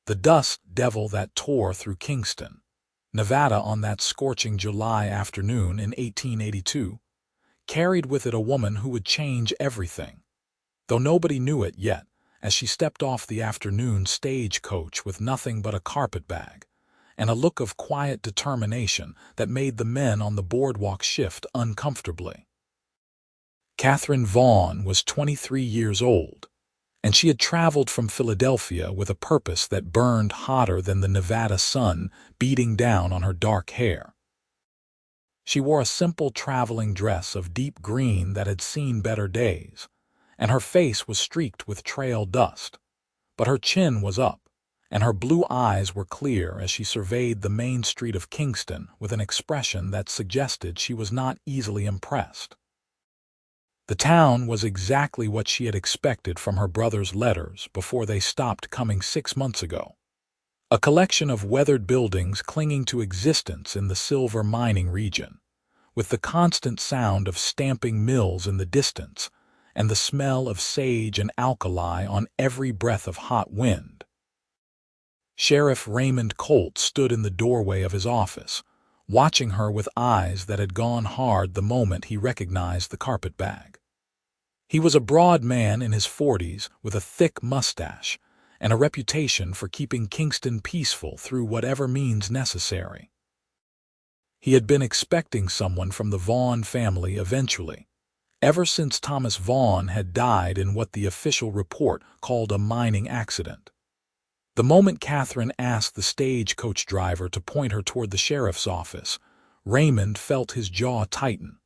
the dust devil that tore through Kingston, Nevada on that scorching July afternoon in 1882, carried with it a woman who would change everything, though nobody knew it yet, as she stepped off the afternoon stagecoach with nothing but a carpetbag and a look of quiet determination that made the men on the boardwalk shift uncomfortably. Katherine Vaughn was 23 years old, and she had traveled from Philadelphia with a purpose that burned hotter than the Nevada sun beating down on her dark hair. She wore a simple traveling dress of deep green that had seen better days, and her face was streaked with trail dust, but her chin was up, and her blue eyes were clear as she surveyed the main street of Kingston with an expression that suggested she was not easily impressed. The town was exactly what she had expected from her brother's letters before they stopped coming 6 months ago. A collection of weathered buildings clinging to existence in the silver mining region, with the constant sound of stamping mills in the distance and the smell of sage and alkali on every breath of hot wind. Sheriff Raymond Colt stood in the doorway of his office, watching her with eyes that had gone hard the moment he recognized the carpetbag. He was a broad man in his 40s with a thick mustache and a reputation for keeping Kingston peaceful through whatever means necessary. He had been expecting someone from the Vaughn family eventually, ever since Thomas Vaughn had died in what the official report called a mining accident. The moment Katherine asked the stagecoach driver to point her toward the sheriff's office, Raymond felt his jaw tighten.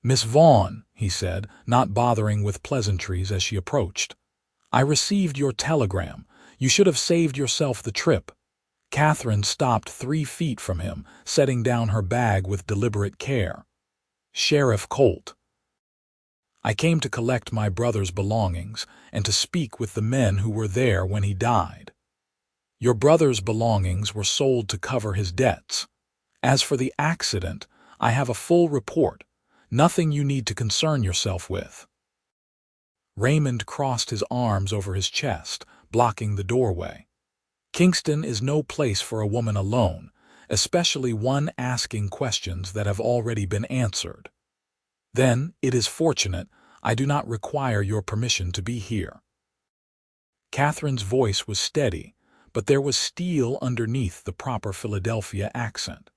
"Miss Vaughn," he said, not bothering with pleasantries as she approached, "I received your telegram. You should have saved yourself the trip." Katherine stopped 3 feet from him, setting down her bag with deliberate care. "Sheriff Colt, I came to collect my brother's belongings and to speak with the men who were there when he died. Your brother's belongings were sold to cover his debts. As for the accident, I have a full report. Nothing you need to concern yourself with." Raymond crossed his arms over his chest, blocking the doorway. Kingston is no place for a woman alone, especially one asking questions that have already been answered. "Then it is fortunate I do not require your permission to be here." Katherine's voice was steady, but there was steel underneath the proper Philadelphia accent.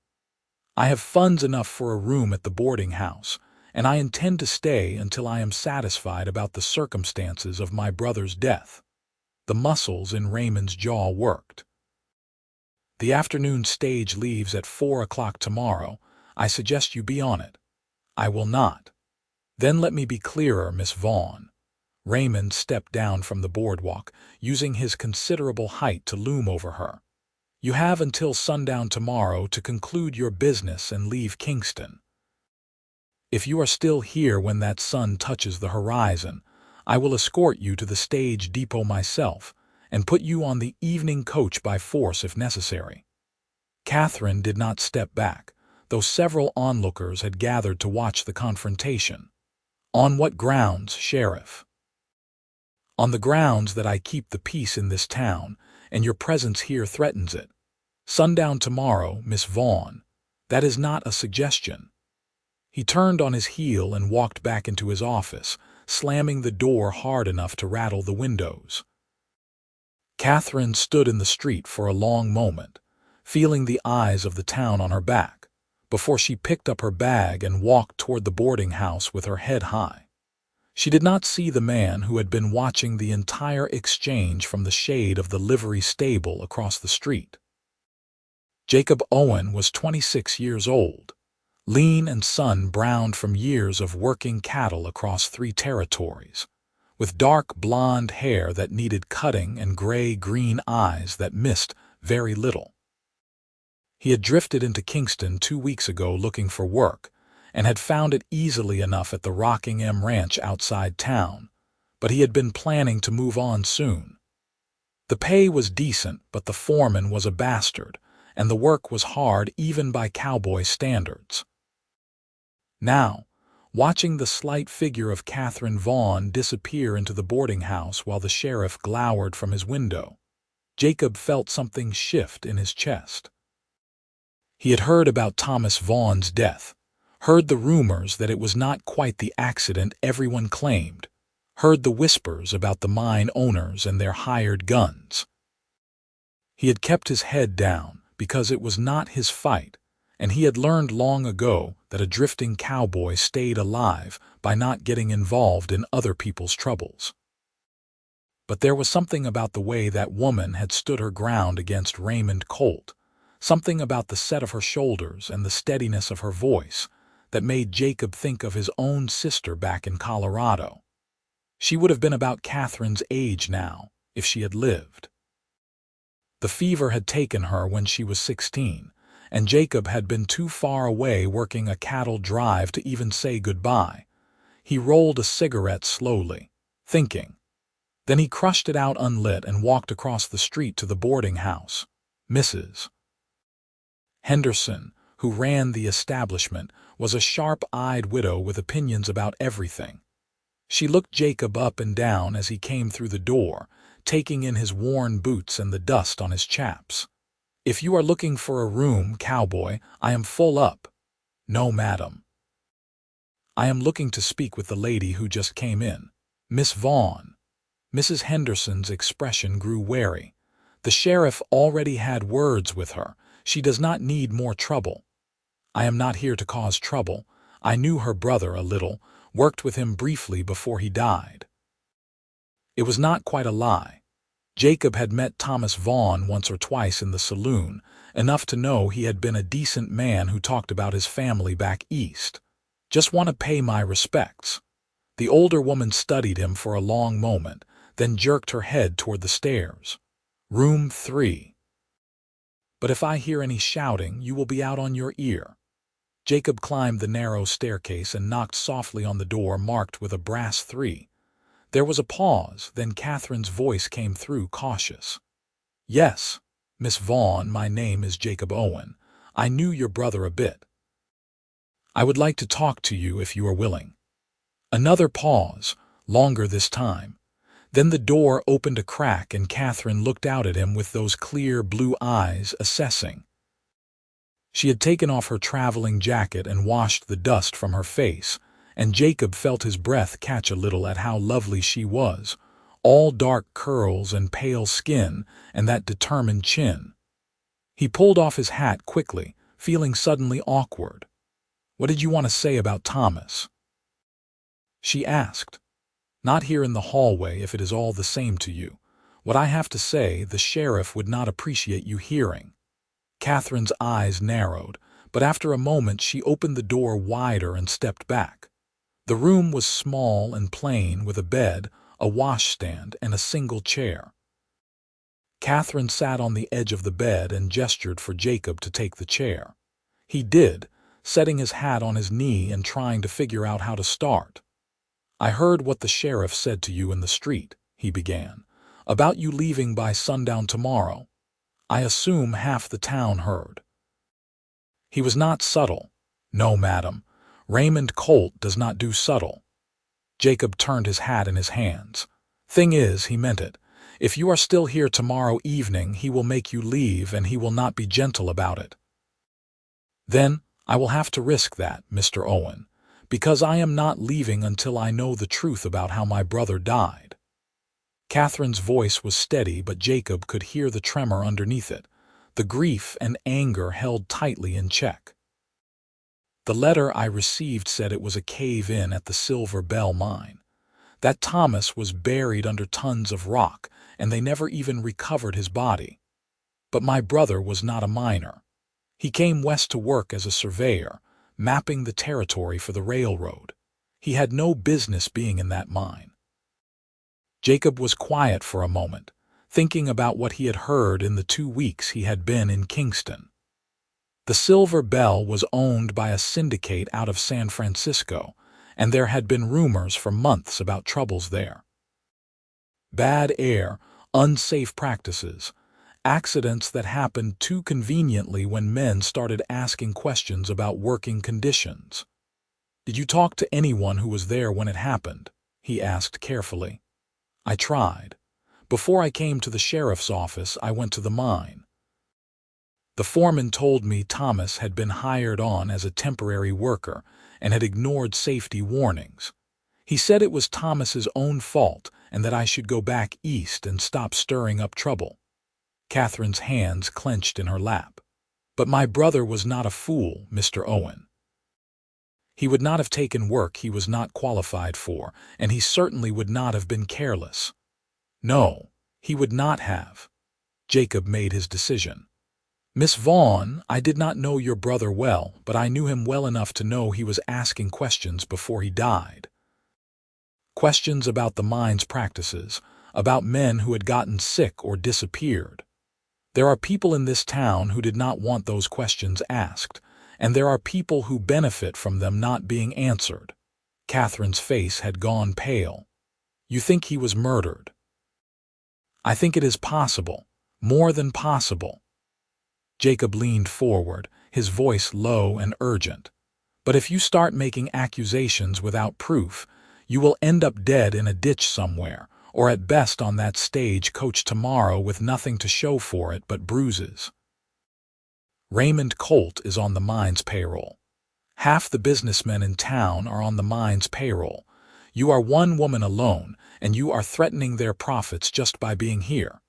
"I have funds enough for a room at the boarding house, and I intend to stay until I am satisfied about the circumstances of my brother's death." The muscles in Raymond's jaw worked. "The afternoon stage leaves at 4 o'clock tomorrow. I suggest you be on it." "I will not." "Then let me be clearer, Miss Vaughn." Raymond stepped down from the boardwalk, using his considerable height to loom over her. "You have until sundown tomorrow to conclude your business and leave Kingston. If you are still here when that sun touches the horizon, I will escort you to the stage depot myself and put you on the evening coach by force if necessary." Katherine did not step back, though several onlookers had gathered to watch the confrontation. "On what grounds, Sheriff?" "On the grounds that I keep the peace in this town, and your presence here threatens it. Sundown tomorrow, Miss Vaughn. That is not a suggestion." He turned on his heel and walked back into his office, slamming the door hard enough to rattle the windows. Katherine stood in the street for a long moment, feeling the eyes of the town on her back, before she picked up her bag and walked toward the boarding house with her head high. She did not see the man who had been watching the entire exchange from the shade of the livery stable across the street. Jacob Owen was 26 years old, lean and sun-browned from years of working cattle across 3 territories, with dark blonde hair that needed cutting and gray-green eyes that missed very little. He had drifted into Kingston 2 weeks ago looking for work, and had found it easily enough at the Rockingham Ranch outside town, but he had been planning to move on soon. The pay was decent, but the foreman was a bastard, and the work was hard even by cowboy standards. Now, watching the slight figure of Katherine Vaughn disappear into the boarding house while the sheriff glowered from his window, Jacob felt something shift in his chest. He had heard about Thomas Vaughn's death, heard the rumors that it was not quite the accident everyone claimed, heard the whispers about the mine owners and their hired guns. He had kept his head down because it was not his fight, and he had learned long ago that a drifting cowboy stayed alive by not getting involved in other people's troubles. But there was something about the way that woman had stood her ground against Raymond Colt, something about the set of her shoulders and the steadiness of her voice that made Jacob think of his own sister back in Colorado. She would have been about Katherine's age now, if she had lived. The fever had taken her when she was 16, and Jacob had been too far away working a cattle drive to even say goodbye. He rolled a cigarette slowly, thinking. Then he crushed it out unlit and walked across the street to the boarding house. Mrs. Henderson, who ran the establishment, was a sharp-eyed widow with opinions about everything. She looked Jacob up and down as he came through the door, taking in his worn boots and the dust on his chaps. "If you are looking for a room, Cowboy, I am full up." "No, madam. I am looking to speak with the lady who just came in. Miss Vaughn." Mrs. Henderson's expression grew wary. "The sheriff already had words with her. She does not need more trouble." "I am not here to cause trouble. I knew her brother a little, worked with him briefly before he died." It was not quite a lie. Jacob had met Thomas Vaughn once or twice in the saloon, enough to know he had been a decent man who talked about his family back east. "Just want to pay my respects." The older woman studied him for a long moment, then jerked her head toward the stairs. "Room 3. But if I hear any shouting, you will be out on your ear." Jacob climbed the narrow staircase and knocked softly on the door marked with a brass 3. There was a pause, then Katherine's voice came through, cautious. "Yes, Miss Vaughn, my name is Jacob Owen. I knew your brother a bit. I would like to talk to you if you are willing." Another pause, longer this time. Then the door opened a crack and Katherine looked out at him with those clear blue eyes, assessing. She had taken off her traveling jacket and washed the dust from her face, and Jacob felt his breath catch a little at how lovely she was, all dark curls and pale skin and that determined chin. He pulled off his hat quickly, feeling suddenly awkward. "What did you want to say about Thomas?" she asked. "Not here in the hallway if it is all the same to you. What I have to say the sheriff would not appreciate you hearing." Katherine's eyes narrowed, but after a moment she opened the door wider and stepped back. The room was small and plain, with a bed, a washstand, and a single chair. Katherine sat on the edge of the bed and gestured for Jacob to take the chair. He did, setting his hat on his knee and trying to figure out how to start. "I heard what the sheriff said to you in the street," he began, "about you leaving by sundown tomorrow. I assume half the town heard." He was not subtle. "No, madam. Raymond Colt does not do subtle." Jacob turned his hat in his hands. "Thing is, he meant it. If you are still here tomorrow evening, he will make you leave, and he will not be gentle about it." "Then I will have to risk that, Mr. Owen, because I am not leaving until I know the truth about how my brother died." Katherine's voice was steady, but Jacob could hear the tremor underneath it, the grief and anger held tightly in check. "The letter I received said it was a cave-in at the Silver Bell mine. That Thomas was buried under tons of rock, and they never even recovered his body. But my brother was not a miner. He came west to work as a surveyor, mapping the territory for the railroad. He had no business being in that mine." Jacob was quiet for a moment, thinking about what he had heard in the 2 weeks he had been in Kingston. The Silver Bell was owned by a syndicate out of San Francisco, and there had been rumors for months about troubles there. Bad air, unsafe practices, accidents that happened too conveniently when men started asking questions about working conditions. "Did you talk to anyone who was there when it happened?" he asked carefully. "I tried, Before I came to the sheriff's office, I went to the mine. The foreman told me Thomas had been hired on as a temporary worker and had ignored safety warnings. He said it was Thomas's own fault and that I should go back east and stop stirring up trouble. Katherine's hands clenched in her lap. But my brother was not a fool, Mr. Owen. He would not have taken work he was not qualified for, and he certainly would not have been careless. No, he would not have. Jacob made his decision. Miss Vaughn, I did not know your brother well, but I knew him well enough to know he was asking questions before he died. Questions about the mine's practices, about men who had gotten sick or disappeared. There are people in this town who did not want those questions asked, and there are people who benefit from them not being answered. Katherine's face had gone pale. You think he was murdered? I think it is possible, more than possible. Jacob leaned forward, his voice low and urgent. But if you start making accusations without proof, you will end up dead in a ditch somewhere, or at best on that stage coach tomorrow with nothing to show for it but bruises. Raymond Colt is on the mine's payroll. Half the businessmen in town are on the mine's payroll. You are one woman alone, and you are threatening their profits just by being here.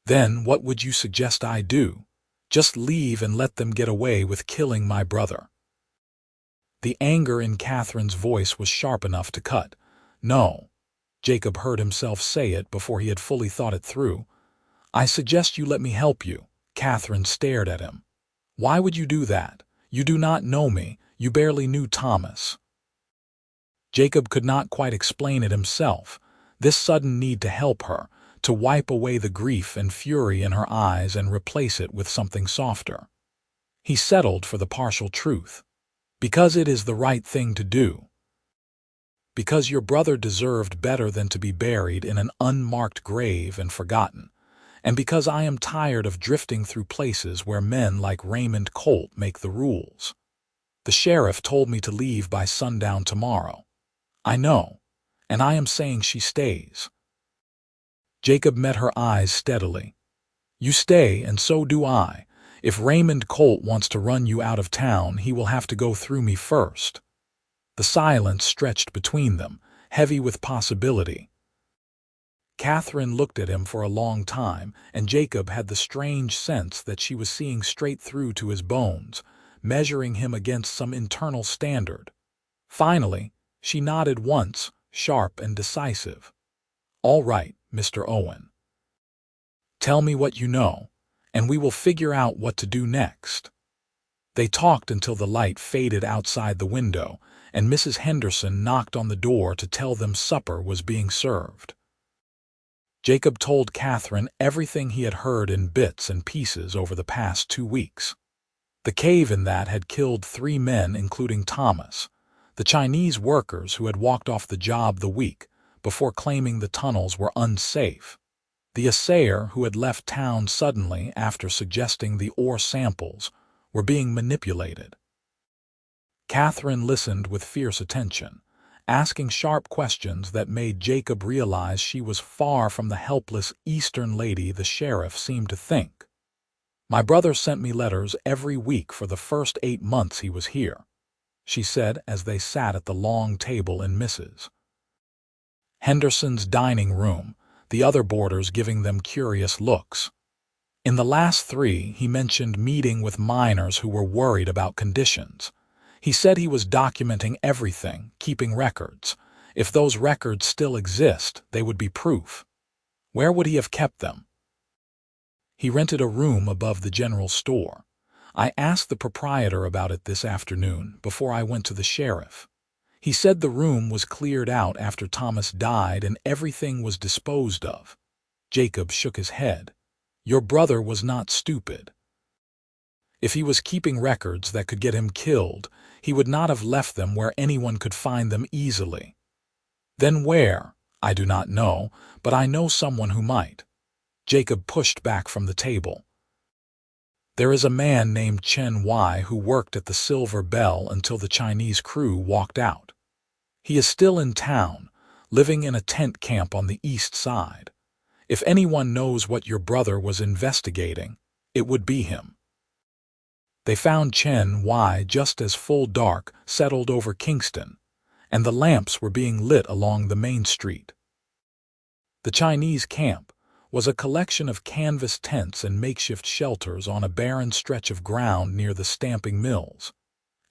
Then what would you suggest I do? Just leave and let them get away with killing my brother. The anger in Katherine's voice was sharp enough to cut. No. Jacob heard himself say it before he had fully thought it through. I suggest you let me help you. Katherine stared at him. Why would you do that? You do not know me. You barely knew Thomas. Jacob could not quite explain it himself. This sudden need to help her, to wipe away the grief and fury in her eyes and replace it with something softer. He settled for the partial truth. Because it is the right thing to do. Because your brother deserved better than to be buried in an unmarked grave and forgotten, and because I am tired of drifting through places where men like Raymond Colt make the rules. The sheriff told me to leave by sundown tomorrow. I know, and I am saying she stays. Jacob met her eyes steadily. You stay, and so do I. If Raymond Colt wants to run you out of town, he will have to go through me first. The silence stretched between them, heavy with possibility. Katherine looked at him for a long time, and Jacob had the strange sense that she was seeing straight through to his bones, measuring him against some internal standard. Finally, she nodded once, sharp and decisive. All right, Mr. Owen. Tell me what you know, and we will figure out what to do next. They talked until the light faded outside the window, and Mrs. Henderson knocked on the door to tell them supper was being served. Jacob told Katherine everything he had heard in bits and pieces over the past 2 weeks. The cave in that had killed 3 men, including Thomas, the Chinese workers who had walked off the job the week before claiming the tunnels were unsafe, the assayer who had left town suddenly after suggesting the ore samples were being manipulated. Katherine listened with fierce attention, asking sharp questions that made Jacob realize she was far from the helpless Eastern lady the sheriff seemed to think. My brother sent me letters every week for the first 8 months he was here, she said as they sat at the long table in Mrs. Henderson's dining room, the other boarders giving them curious looks. In the last 3, he mentioned meeting with miners who were worried about conditions. He said he was documenting everything, keeping records. If those records still exist, they would be proof. Where would he have kept them? He rented a room above the general store. I asked the proprietor about it this afternoon before I went to the sheriff. He said the room was cleared out after Thomas died and everything was disposed of. Jacob shook his head. Your brother was not stupid. If he was keeping records that could get him killed, he would not have left them where anyone could find them easily. Then where? I do not know, but I know someone who might. Jacob pushed back from the table. There is a man named Chen Wai who worked at the Silver Bell until the Chinese crew walked out. He is still in town, living in a tent camp on the east side. If anyone knows what your brother was investigating, it would be him. They found Chen Y just as full dark settled over Kingston, and the lamps were being lit along the main street. The Chinese camp was a collection of canvas tents and makeshift shelters on a barren stretch of ground near the stamping mills,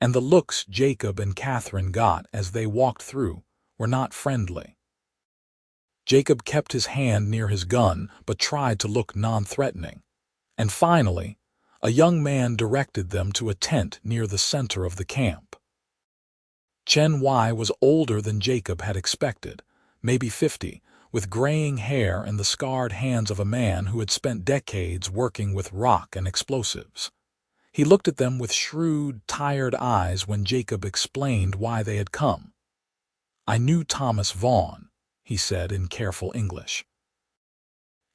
and the looks Jacob and Katherine got as they walked through were not friendly. Jacob kept his hand near his gun but tried to look non-threatening, and finally, a young man directed them to a tent near the center of the camp. Chen Y was older than Jacob had expected, maybe 50, with graying hair and the scarred hands of a man who had spent decades working with rock and explosives. He looked at them with shrewd, tired eyes when Jacob explained why they had come. "I knew Thomas Vaughn," he said in careful English.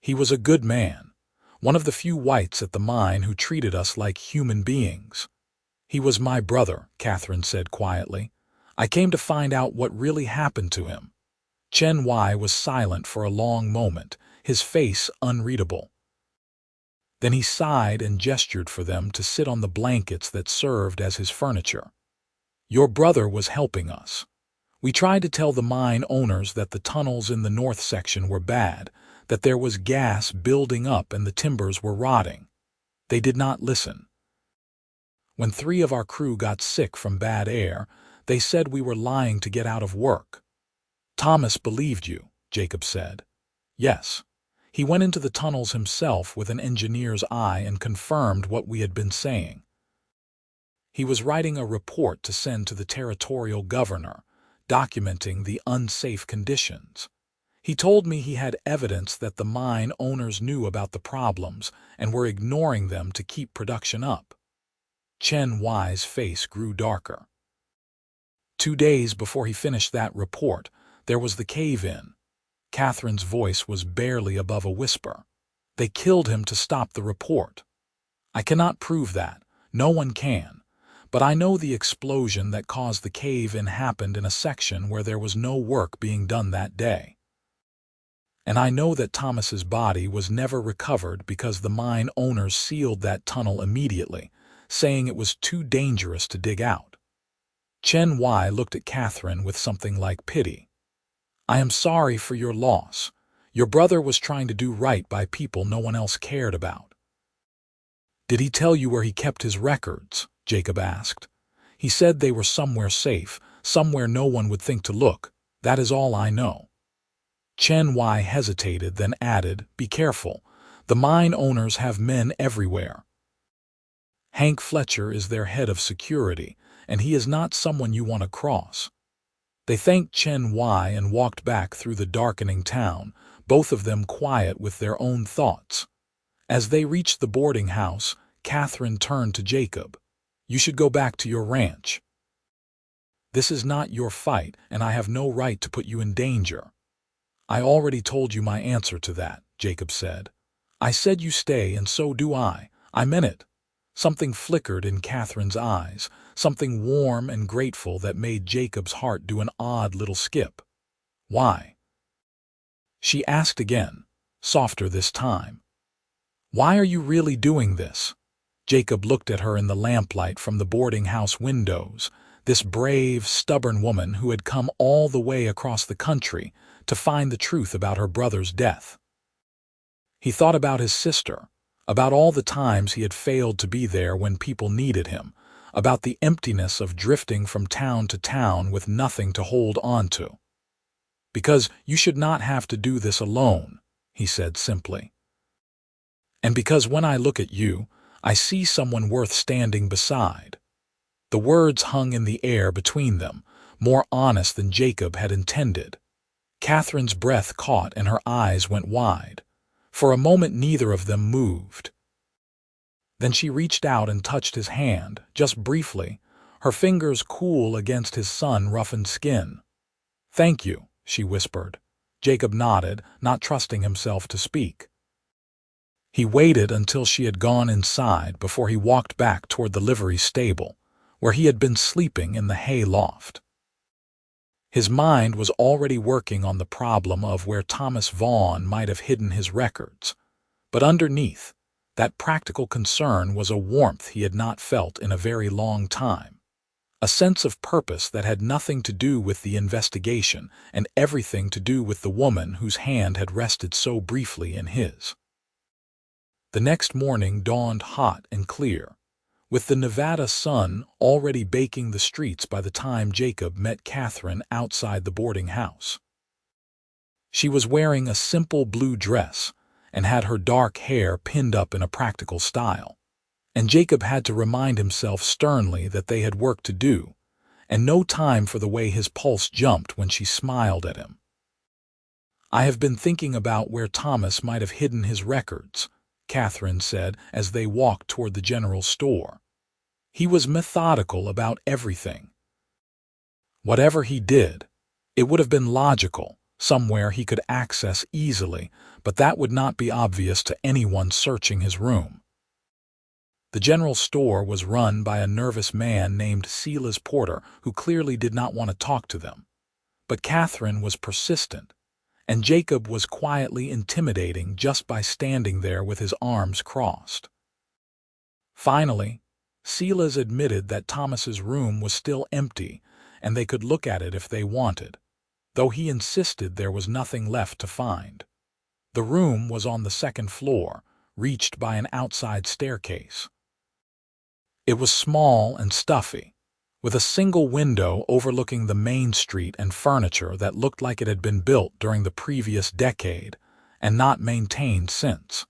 "He was a good man, one of the few whites at the mine who treated us like human beings." "He was my brother," Katherine said quietly. "I came to find out what really happened to him." Chen Y was silent for a long moment, his face unreadable. Then he sighed and gestured for them to sit on the blankets that served as his furniture. "Your brother was helping us. We tried to tell the mine owners that the tunnels in the north section were bad, that there was gas building up and the timbers were rotting. They did not listen. When 3 of our crew got sick from bad air, they said we were lying to get out of work." "Thomas believed you," Jacob said. "Yes. He went into the tunnels himself with an engineer's eye and confirmed what we had been saying. He was writing a report to send to the territorial governor, documenting the unsafe conditions. He told me he had evidence that the mine owners knew about the problems and were ignoring them to keep production up." Chen Y's face grew darker. 2 days before he finished that report, there was the cave-in. Katherine's voice was barely above a whisper. "They killed him to stop the report. I cannot prove that. No one can. But I know the explosion that caused the cave-in happened in a section where there was no work being done that day. And I know that Thomas's body was never recovered because the mine owners sealed that tunnel immediately, saying it was too dangerous to dig out." Chen Y looked at Katherine with something like pity. "I am sorry for your loss. Your brother was trying to do right by people no one else cared about." "Did he tell you where he kept his records?" Jacob asked. "He said they were somewhere safe, somewhere no one would think to look. That is all I know." Chen Y hesitated, then added, "Be careful. The mine owners have men everywhere. Hank Fletcher is their head of security, and he is not someone you want to cross." They thanked Chen Y and walked back through the darkening town, both of them quiet with their own thoughts. As they reached the boarding house, Katherine turned to Jacob. "You should go back to your ranch. This is not your fight, and I have no right to put you in danger." "I already told you my answer to that," Jacob said. "I said you stay, and so do I. I meant it." Something flickered in Katherine's eyes, something warm and grateful that made Jacob's heart do an odd little skip. "Why?" she asked again, softer this time. "Why are you really doing this?" Jacob looked at her in the lamplight from the boarding house windows, this brave, stubborn woman who had come all the way across the country to find the truth about her brother's death. He thought about his sister, about all the times he had failed to be there when people needed him, about the emptiness of drifting from town to town with nothing to hold on to. "Because you should not have to do this alone," he said simply. "And because when I look at you, I see someone worth standing beside." The words hung in the air between them, more honest than Jacob had intended. Katherine's breath caught and her eyes went wide. For a moment neither of them moved. Then she reached out and touched his hand, just briefly, her fingers cool against his sun-roughened skin. "Thank you," she whispered. Jacob nodded, not trusting himself to speak. He waited until she had gone inside before he walked back toward the livery stable, where he had been sleeping in the hay loft. His mind was already working on the problem of where Thomas Vaughn might have hidden his records, but underneath that practical concern was a warmth he had not felt in a very long time, a sense of purpose that had nothing to do with the investigation and everything to do with the woman whose hand had rested so briefly in his. The next morning dawned hot and clear, with the Nevada sun already baking the streets by the time Jacob met Katherine outside the boarding house. She was wearing a simple blue dress and had her dark hair pinned up in a practical style, and Jacob had to remind himself sternly that they had work to do, and no time for the way his pulse jumped when she smiled at him. "I have been thinking about where Thomas might have hidden his records," Katherine said as they walked toward the general store. "He was methodical about everything. Whatever he did, it would have been logical, somewhere he could access easily, but that would not be obvious to anyone searching his room." The general store was run by a nervous man named Silas Porter who clearly did not want to talk to them. But Katherine was persistent, and Jacob was quietly intimidating just by standing there with his arms crossed. Finally, Silas admitted that Thomas's room was still empty and they could look at it if they wanted, though he insisted there was nothing left to find. The room was on the second floor, reached by an outside staircase. It was small and stuffy, with a single window overlooking the main street and furniture that looked like it had been built during the previous decade and not maintained since.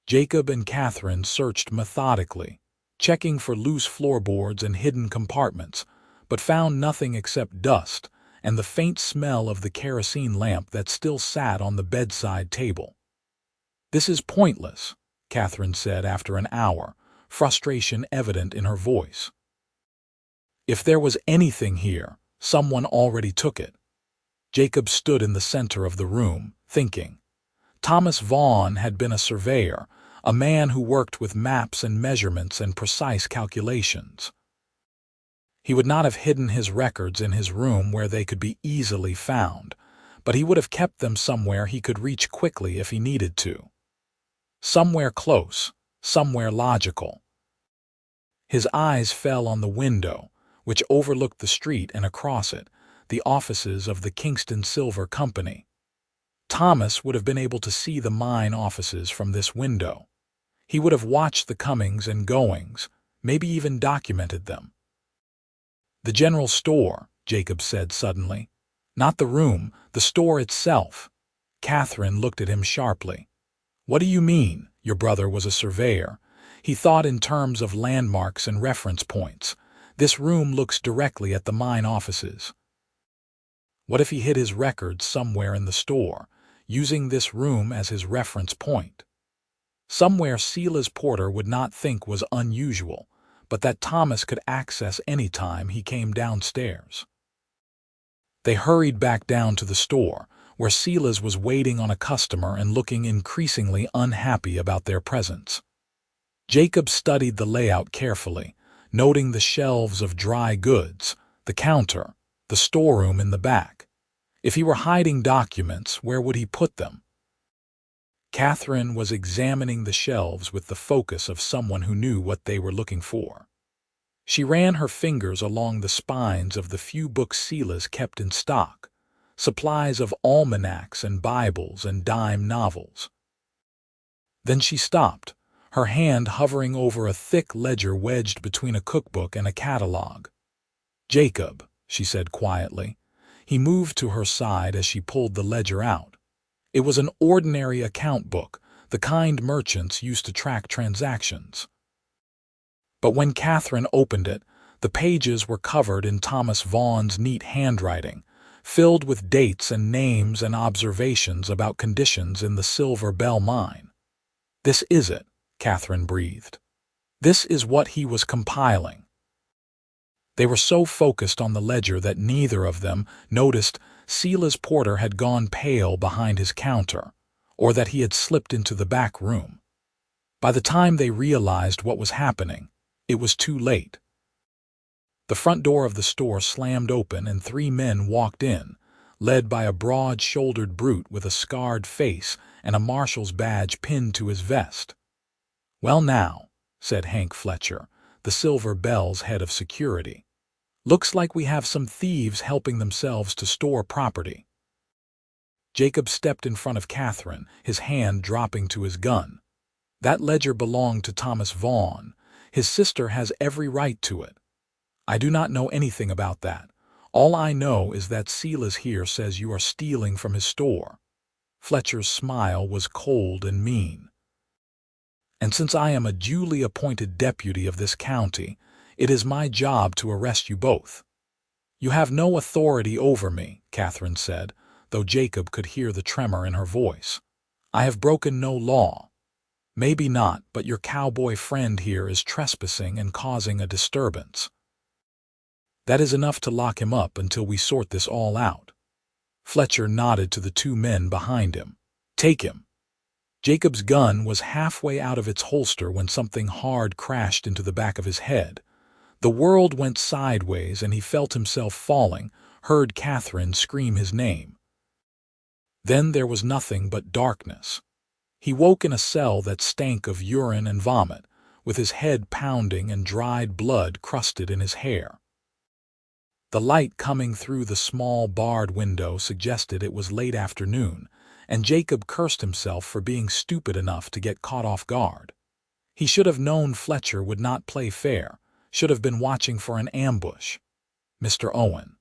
Jacob and Katherine searched methodically, checking for loose floorboards and hidden compartments, but found nothing except dust and the faint smell of the kerosene lamp that still sat on the bedside table. "This is pointless," Katherine said after an hour, frustration evident in her voice. "If there was anything here, someone already took it." Jacob stood in the center of the room, thinking. Thomas Vaughn had been a surveyor, a man who worked with maps and measurements and precise calculations. He would not have hidden his records in his room where they could be easily found, but he would have kept them somewhere he could reach quickly if he needed to. Somewhere close, somewhere logical. His eyes fell on the window, which overlooked the street, and across it, the offices of the Kingston Silver Company. Thomas would have been able to see the mine offices from this window. He would have watched the comings and goings, maybe even documented them. "The general store," Jacob said suddenly. "Not the room, the store itself." Katherine looked at him sharply. "What do you mean? Your brother was a surveyor." He thought in terms of landmarks and reference points. "This room looks directly at the mine offices. What if he hid his records somewhere in the store, using this room as his reference point? Somewhere Silas Porter would not think was unusual, but that Thomas could access any time he came downstairs." They hurried back down to the store, where Silas was waiting on a customer and looking increasingly unhappy about their presence. Jacob studied the layout carefully, noting the shelves of dry goods, the counter, the storeroom in the back. If he were hiding documents, where would he put them? Katherine was examining the shelves with the focus of someone who knew what they were looking for. She ran her fingers along the spines of the few books Silas kept in stock, supplies of almanacs and Bibles and dime novels. Then she stopped, her hand hovering over a thick ledger wedged between a cookbook and a catalog. "Jacob," she said quietly. He moved to her side as she pulled the ledger out. It was an ordinary account book, the kind merchants used to track transactions. But when Katherine opened it, the pages were covered in Thomas Vaughn's neat handwriting, filled with dates and names and observations about conditions in the Silver Bell mine. "This is it," Katherine breathed. "This is what he was compiling." They were so focused on the ledger that neither of them noticed Silas Porter had gone pale behind his counter, or that he had slipped into the back room. By the time they realized what was happening, it was too late. The front door of the store slammed open and 3 men walked in, led by a broad-shouldered brute with a scarred face and a marshal's badge pinned to his vest. "Well now," said Hank Fletcher, the Silver Bell's head of security. "Looks like we have some thieves helping themselves to store property." Jacob stepped in front of Katherine, his hand dropping to his gun. "That ledger belonged to Thomas Vaughn. His sister has every right to it. I do not know anything about that. All I know is that Silas here says you are stealing from his store." Fletcher's smile was cold and mean. "And since I am a duly appointed deputy of this county, it is my job to arrest you both." "You have no authority over me," Katherine said, though Jacob could hear the tremor in her voice. "I have broken no law." "Maybe not, but your cowboy friend here is trespassing and causing a disturbance. That is enough to lock him up until we sort this all out." Fletcher nodded to the 2 men behind him. "Take him." Jacob's gun was halfway out of its holster when something hard crashed into the back of his head. The world went sideways and he felt himself falling, heard Katherine scream his name. Then there was nothing but darkness. He woke in a cell that stank of urine and vomit, with his head pounding and dried blood crusted in his hair. The light coming through the small barred window suggested it was late afternoon, and Jacob cursed himself for being stupid enough to get caught off guard. He should have known Fletcher would not play fair, should have been watching for an ambush. Mr. Owen.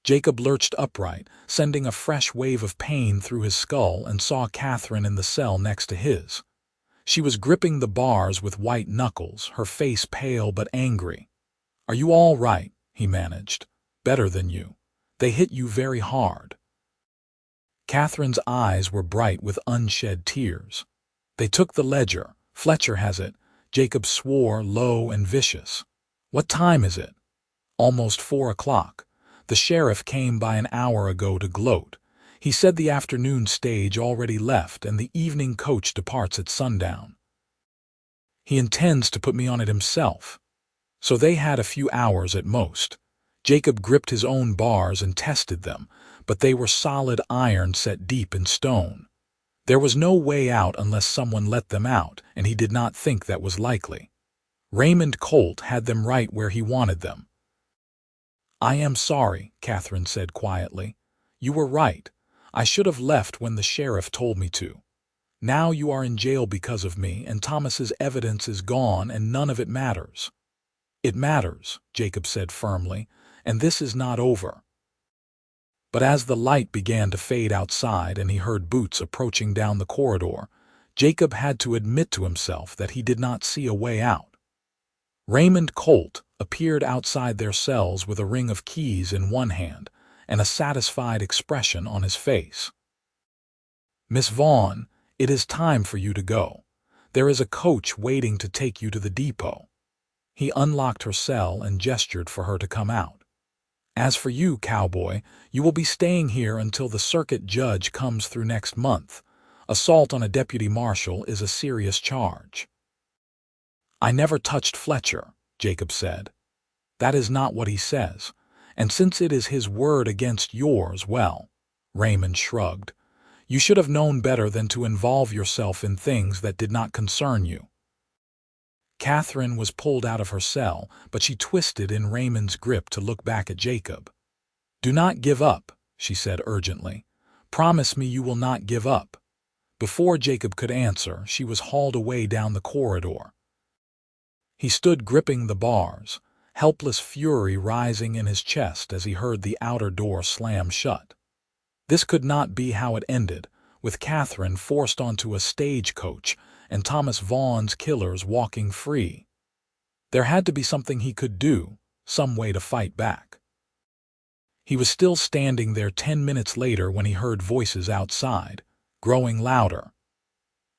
Jacob lurched upright, sending a fresh wave of pain through his skull, and saw Katherine in the cell next to his. She was gripping the bars with white knuckles, her face pale but angry. "Are you all right?" he managed. "Better than you. They hit you very hard." Katherine's eyes were bright with unshed tears. "They took the ledger. Fletcher has it." Jacob swore, low and vicious. "What time is it?" "Almost 4 o'clock. The sheriff came by an hour ago to gloat. He said the afternoon stage already left and the evening coach departs at sundown. He intends to put me on it himself." So they had a few hours at most. Jacob gripped his own bars and tested them, but they were solid iron set deep in stone. There was no way out unless someone let them out, and he did not think that was likely. Raymond Colt had them right where he wanted them. "I am sorry," Katherine said quietly. "You were right. I should have left when the sheriff told me to. Now you are in jail because of me, and Thomas's evidence is gone, and none of it matters." "It matters," Jacob said firmly, "and this is not over." But as the light began to fade outside and he heard boots approaching down the corridor, Jacob had to admit to himself that he did not see a way out. Raymond Colt appeared outside their cells with a ring of keys in one hand and a satisfied expression on his face. "Miss Vaughn, it is time for you to go. There is a coach waiting to take you to the depot." He unlocked her cell and gestured for her to come out. "As for you, Cowboy, you will be staying here until the circuit judge comes through next month. Assault on a deputy marshal is a serious charge." "I never touched Fletcher," Jacob said. "That is not what he says, and since it is his word against yours, well," Raymond shrugged, "you should have known better than to involve yourself in things that did not concern you." Katherine was pulled out of her cell, but she twisted in Raymond's grip to look back at Jacob. "Do not give up," she said urgently. "Promise me you will not give up." Before Jacob could answer, she was hauled away down the corridor. He stood gripping the bars, helpless fury rising in his chest as he heard the outer door slam shut. This could not be how it ended, with Katherine forced onto a stagecoach and Thomas Vaughn's killers walking free. There had to be something he could do, some way to fight back. He was still standing there 10 minutes later when he heard voices outside, growing louder.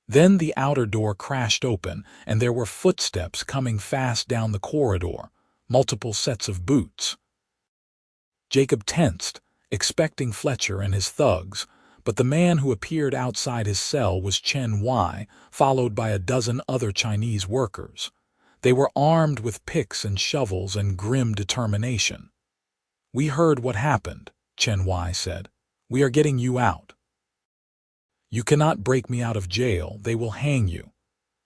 Then the outer door crashed open, and there were footsteps coming fast down the corridor, multiple sets of boots. Jacob tensed, expecting Fletcher and his thugs, but the man who appeared outside his cell was Chen Wai, followed by a dozen other Chinese workers. They were armed with picks and shovels and grim determination. "We heard what happened," Chen Wai said. "We are getting you out. You cannot break me out of jail. They will hang you.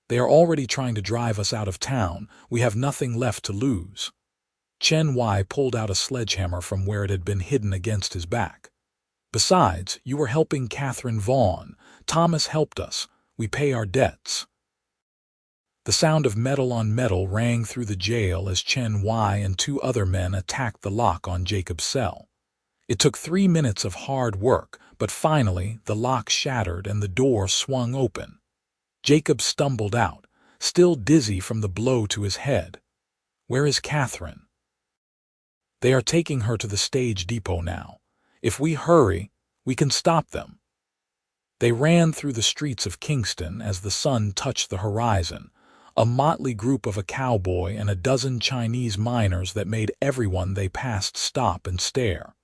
They are already trying to drive us out of town. We have nothing left to lose." Chen Wai pulled out a sledgehammer from where it had been hidden against his back. "Besides, you were helping Katherine Vaughn. Thomas helped us. We pay our debts." The sound of metal on metal rang through the jail as Chen Wai and two other men attacked the lock on Jacob's cell. It took 3 minutes of hard work, but finally the lock shattered and the door swung open. Jacob stumbled out, still dizzy from the blow to his head. "Where is Katherine?" "They are taking her to the stage depot now. If we hurry, we can stop them." They ran through the streets of Kingston as the sun touched the horizon, a motley group of a cowboy and a dozen Chinese miners that made everyone they passed stop and stare.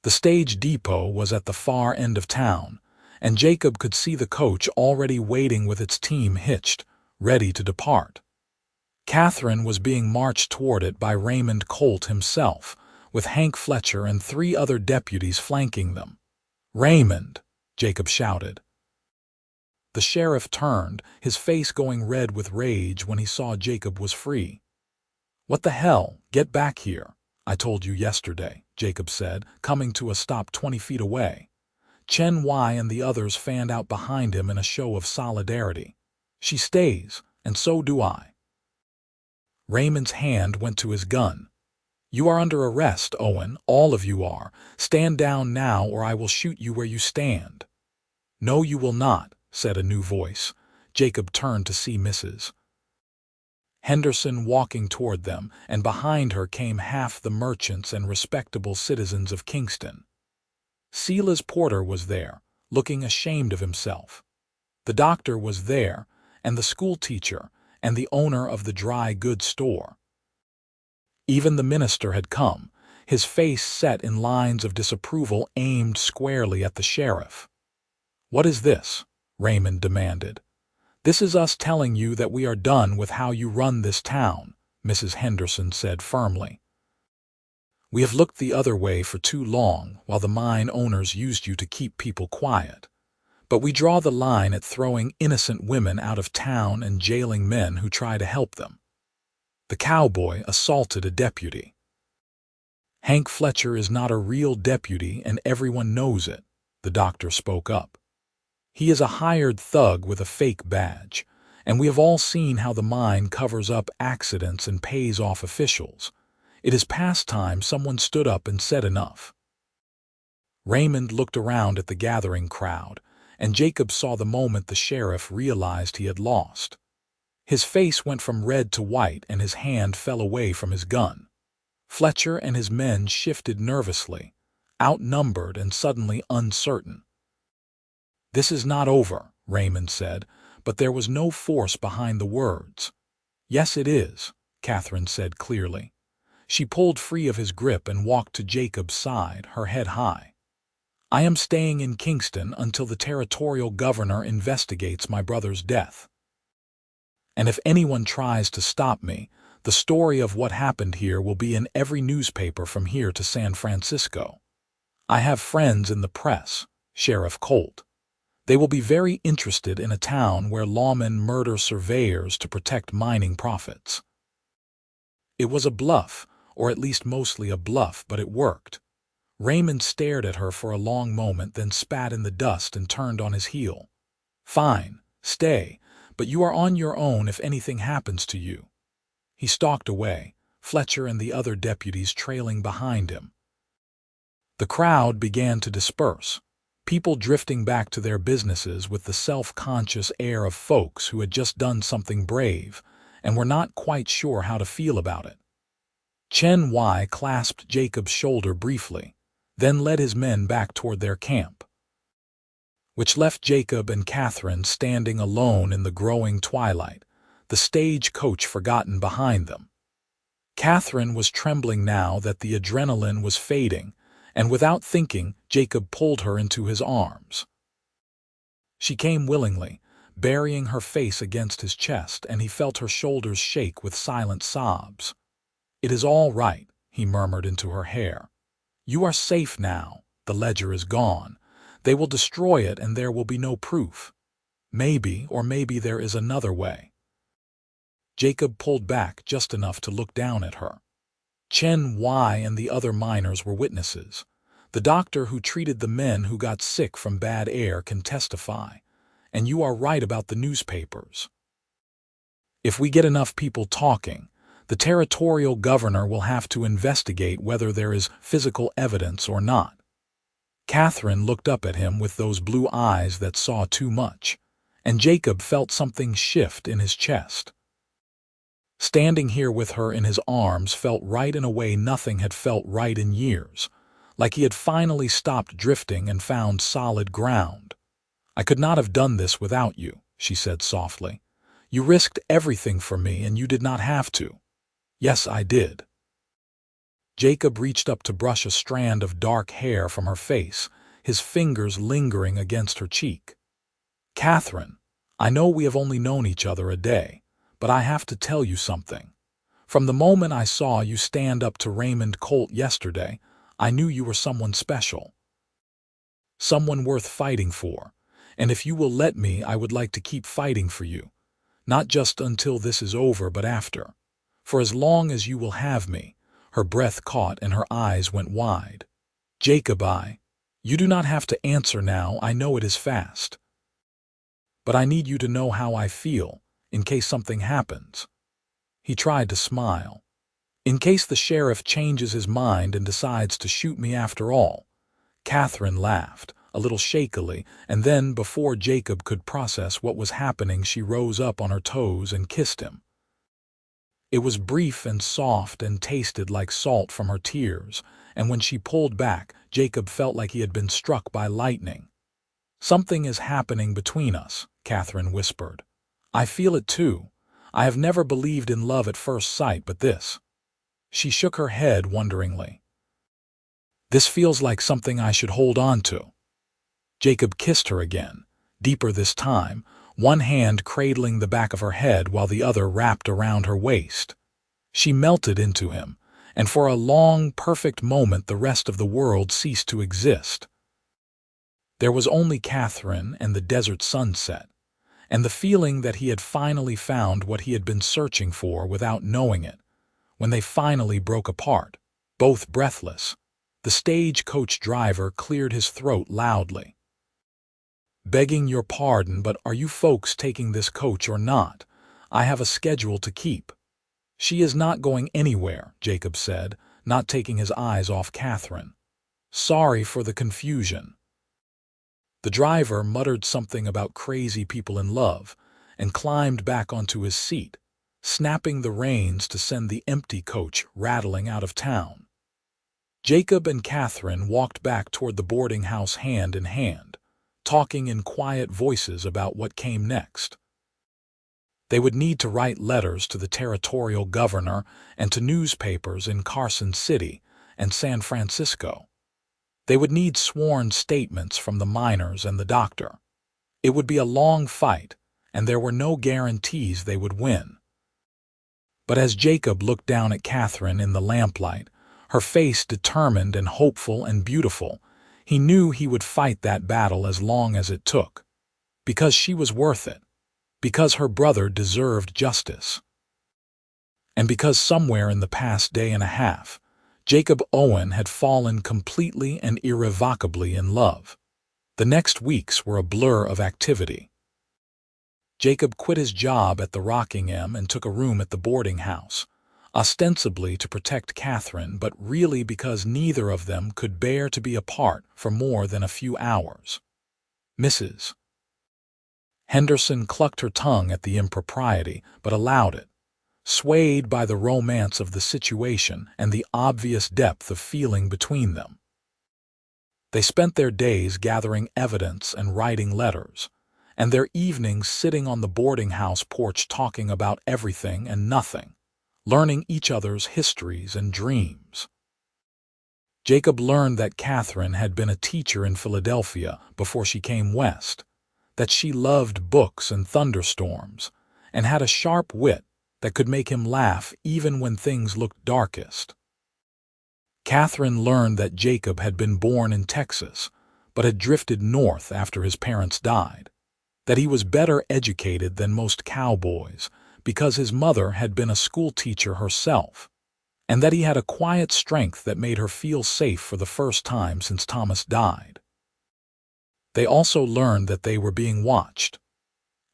The stage depot was at the far end of town, and Jacob could see the coach already waiting with its team hitched, ready to depart. Katherine was being marched toward it by Raymond Colt himself, with Hank Fletcher and 3 other deputies flanking them. "Raymond!" Jacob shouted. The sheriff turned, his face going red with rage when he saw Jacob was free. "What the hell? Get back here. I told you yesterday," Jacob said, coming to a stop 20 feet away. Chen Wai and the others fanned out behind him in a show of solidarity. "She stays, and so do I." Raymond's hand went to his gun. "You are under arrest, Owen, all of you are. Stand down now or I will shoot you where you stand." "No, you will not," said a new voice. Jacob turned to see Mrs. Henderson walking toward them, and behind her came half the merchants and respectable citizens of Kingston. Silas Porter was there, looking ashamed of himself. The doctor was there, and the school teacher, and the owner of the dry goods store. Even the minister had come, his face set in lines of disapproval aimed squarely at the sheriff. "What is this?" Raymond demanded. "This is us telling you that we are done with how you run this town," Mrs. Henderson said firmly. "We have looked the other way for too long while the mine owners used you to keep people quiet. But we draw the line at throwing innocent women out of town and jailing men who try to help them." The cowboy assaulted a deputy. "Hank Fletcher is not a real deputy and everyone knows it," the doctor spoke up. "He is a hired thug with a fake badge, and we have all seen how the mine covers up accidents and pays off officials. It is past time someone stood up and said enough." Raymond looked around at the gathering crowd, and Jacob saw the moment the sheriff realized he had lost. His face went from red to white and his hand fell away from his gun. Fletcher and his men shifted nervously, outnumbered and suddenly uncertain. "This is not over," Raymond said, but there was no force behind the words. "Yes, it is," Katherine said clearly. She pulled free of his grip and walked to Jacob's side, her head high. "I am staying in Kingston until the territorial governor investigates my brother's death. And if anyone tries to stop me, the story of what happened here will be in every newspaper from here to San Francisco. I have friends in the press, Sheriff Colt. They will be very interested in a town where lawmen murder surveyors to protect mining profits." It was a bluff, or at least mostly a bluff, but it worked. Raymond stared at her for a long moment, then spat in the dust and turned on his heel. "Fine, stay, but you are on your own if anything happens to you." He stalked away, Fletcher and the other deputies trailing behind him. The crowd began to disperse, people drifting back to their businesses with the self-conscious air of folks who had just done something brave and were not quite sure how to feel about it. Chen Wai clasped Jacob's shoulder briefly, then led his men back toward their camp, which left Jacob and Katherine standing alone in the growing twilight, the stage coach forgotten behind them. Katherine was trembling now that the adrenaline was fading, and without thinking, Jacob pulled her into his arms. She came willingly, burying her face against his chest, and he felt her shoulders shake with silent sobs. "It is all right," he murmured into her hair. "You are safe now. The ledger is gone. They will destroy it and there will be no proof. Maybe, or maybe there is another way." Jacob pulled back just enough to look down at her. Chen Y and the other miners were witnesses. The doctor who treated the men who got sick from bad air can testify. And you are right about the newspapers. If we get enough people talking, the territorial governor will have to investigate whether there is physical evidence or not. Katherine looked up at him with those blue eyes that saw too much, and Jacob felt something shift in his chest. Standing here with her in his arms felt right in a way nothing had felt right in years, like he had finally stopped drifting and found solid ground. "I could not have done this without you," she said softly. "You risked everything for me and you did not have to." "Yes, I did." Jacob reached up to brush a strand of dark hair from her face, his fingers lingering against her cheek. "Katherine, I know we have only known each other a day, but I have to tell you something. From the moment I saw you stand up to Raymond Colt yesterday, I knew you were someone special. Someone worth fighting for, and if you will let me, I would like to keep fighting for you, not just until this is over but after. For as long as you will have me." Her breath caught and her eyes went wide. "Jacob, you do not have to answer now, I know it is fast. But I need you to know how I feel, in case something happens." He tried to smile. "In case the sheriff changes his mind and decides to shoot me after all." Katherine laughed, a little shakily, and then, before Jacob could process what was happening, she rose up on her toes and kissed him. It was brief and soft and tasted like salt from her tears, and when she pulled back, Jacob felt like he had been struck by lightning. "Something is happening between us," Katherine whispered. "I feel it too. I have never believed in love at first sight, but this." She shook her head wonderingly. "This feels like something I should hold on to." Jacob kissed her again, deeper this time, one hand cradling the back of her head while the other wrapped around her waist. She melted into him, and for a long, perfect moment the rest of the world ceased to exist. There was only Katherine and the desert sunset, and the feeling that he had finally found what he had been searching for without knowing it. When they finally broke apart, both breathless, the stagecoach driver cleared his throat loudly. "Begging your pardon, but are you folks taking this coach or not? I have a schedule to keep." "She is not going anywhere," Jacob said, not taking his eyes off Katherine. "Sorry for the confusion." The driver muttered something about crazy people in love and climbed back onto his seat, snapping the reins to send the empty coach rattling out of town. Jacob and Katherine walked back toward the boarding house hand in hand, talking in quiet voices about what came next. They would need to write letters to the territorial governor and to newspapers in Carson City and San Francisco. They would need sworn statements from the miners and the doctor. It would be a long fight, and there were no guarantees they would win. But as Jacob looked down at Katherine in the lamplight, her face determined and hopeful and beautiful, he knew he would fight that battle as long as it took. Because she was worth it. Because her brother deserved justice. And because somewhere in the past day and a half, Jacob Owen had fallen completely and irrevocably in love. The next weeks were a blur of activity. Jacob quit his job at the Rockingham and took a room at the boarding house, ostensibly to protect Katherine, but really because neither of them could bear to be apart for more than a few hours. Mrs. Henderson clucked her tongue at the impropriety, but allowed it, swayed by the romance of the situation and the obvious depth of feeling between them. They spent their days gathering evidence and writing letters, and their evenings sitting on the boarding house porch talking about everything and nothing, learning each other's histories and dreams. Jacob learned that Katherine had been a teacher in Philadelphia before she came west, that she loved books and thunderstorms, and had a sharp wit that could make him laugh even when things looked darkest. Katherine learned that Jacob had been born in Texas, but had drifted north after his parents died, that he was better educated than most cowboys because his mother had been a school teacher herself, and that he had a quiet strength that made her feel safe for the first time since Thomas died. They also learned that they were being watched.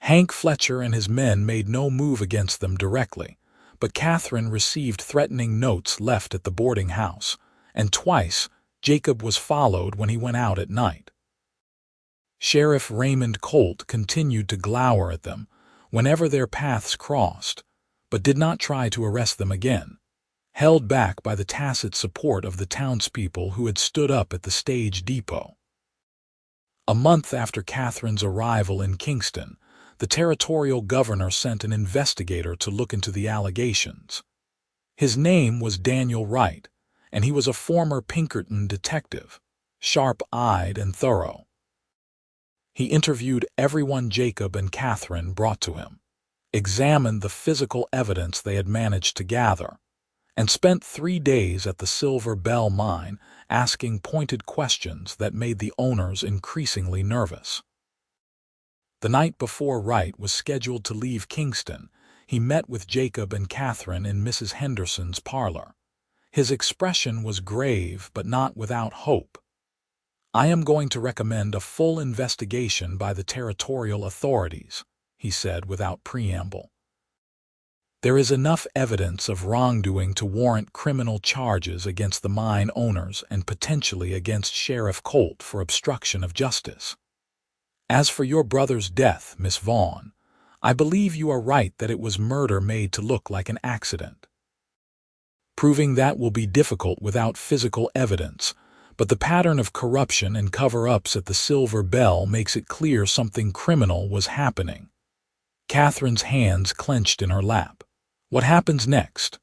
Hank Fletcher and his men made no move against them directly, but Katherine received threatening notes left at the boarding house, and twice Jacob was followed when he went out at night. Sheriff Raymond Colt continued to glower at them whenever their paths crossed, but did not try to arrest them again, held back by the tacit support of the townspeople who had stood up at the stage depot. A month after Katherine's arrival in Kingston, the territorial governor sent an investigator to look into the allegations. His name was Daniel Wright, and he was a former Pinkerton detective, sharp-eyed and thorough. He interviewed everyone Jacob and Katherine brought to him, examined the physical evidence they had managed to gather, and spent 3 days at the Silver Bell mine asking pointed questions that made the owners increasingly nervous. The night before Wright was scheduled to leave Kingston, he met with Jacob and Katherine in Mrs. Henderson's parlor. His expression was grave but not without hope. "I am going to recommend a full investigation by the territorial authorities," he said without preamble. "There is enough evidence of wrongdoing to warrant criminal charges against the mine owners and potentially against Sheriff Colt for obstruction of justice. As for your brother's death, Miss Vaughn, I believe you are right that it was murder made to look like an accident. Proving that will be difficult without physical evidence, but the pattern of corruption and cover-ups at the Silver Bell makes it clear something criminal was happening." Katherine's hands clenched in her lap. "What happens next?"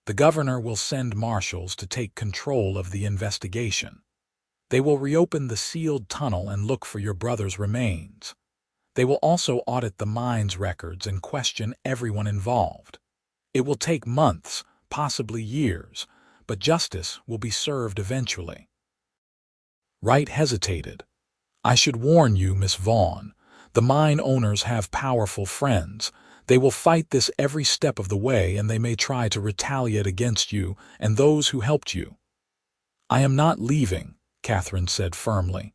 "The governor will send marshals to take control of the investigation. They will reopen the sealed tunnel and look for your brother's remains. They will also audit the mine's records and question everyone involved. It will take months, possibly years, but justice will be served eventually." Wright hesitated. "I should warn you, Miss Vaughn, the mine owners have powerful friends. They will fight this every step of the way, and they may try to retaliate against you and those who helped you." "I am not leaving," Katherine said firmly.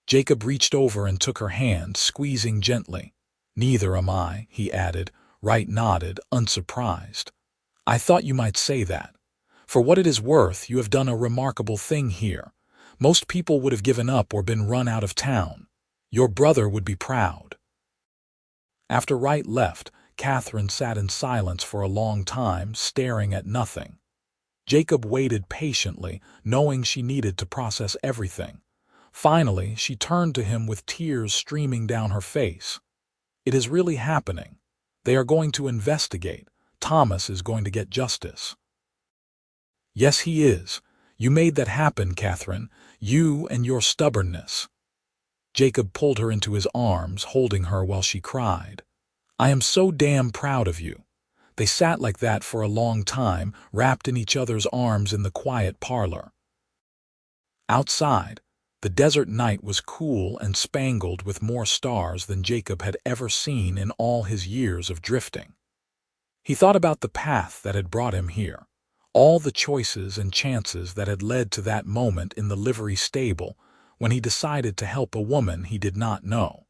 Jacob reached over and took her hand, squeezing gently. "Neither am I," he added. Wright nodded, unsurprised. "I thought you might say that. For what it is worth, you have done a remarkable thing here. Most people would have given up or been run out of town. Your brother would be proud." After Wright left, Katherine sat in silence for a long time, staring at nothing. Jacob waited patiently, knowing she needed to process everything. Finally, she turned to him with tears streaming down her face. "It is really happening. They are going to investigate. Thomas is going to get justice." "Yes, he is. You made that happen, Katherine. You and your stubbornness." Jacob pulled her into his arms, holding her while she cried. "I am so damn proud of you." They sat like that for a long time, wrapped in each other's arms in the quiet parlor. Outside, the desert night was cool and spangled with more stars than Jacob had ever seen in all his years of drifting. He thought about the path that had brought him here, all the choices and chances that had led to that moment in the livery stable when he decided to help a woman he did not know.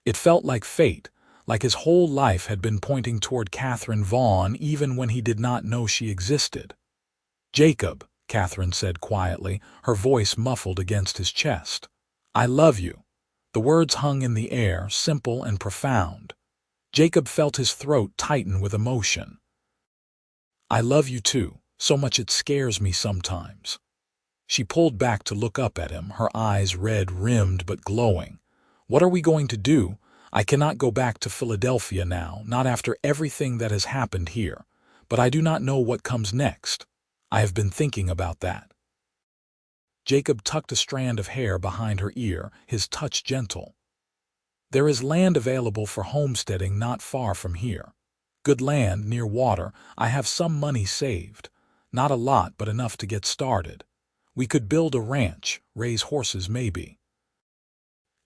It felt like fate, like his whole life had been pointing toward Katherine Vaughn even when he did not know she existed. "Jacob," Katherine said quietly, her voice muffled against his chest. "I love you." The words hung in the air, simple and profound. Jacob felt his throat tighten with emotion. "I love you too, so much it scares me sometimes." She pulled back to look up at him, her eyes red-rimmed but glowing. "What are we going to do? I cannot go back to Philadelphia now, not after everything that has happened here, but I do not know what comes next. I have been thinking about that." Jacob tucked a strand of hair behind her ear, his touch gentle. "There is land available for homesteading not far from here. Good land near water. I have some money saved. Not a lot, but enough to get started. We could build a ranch, raise horses maybe.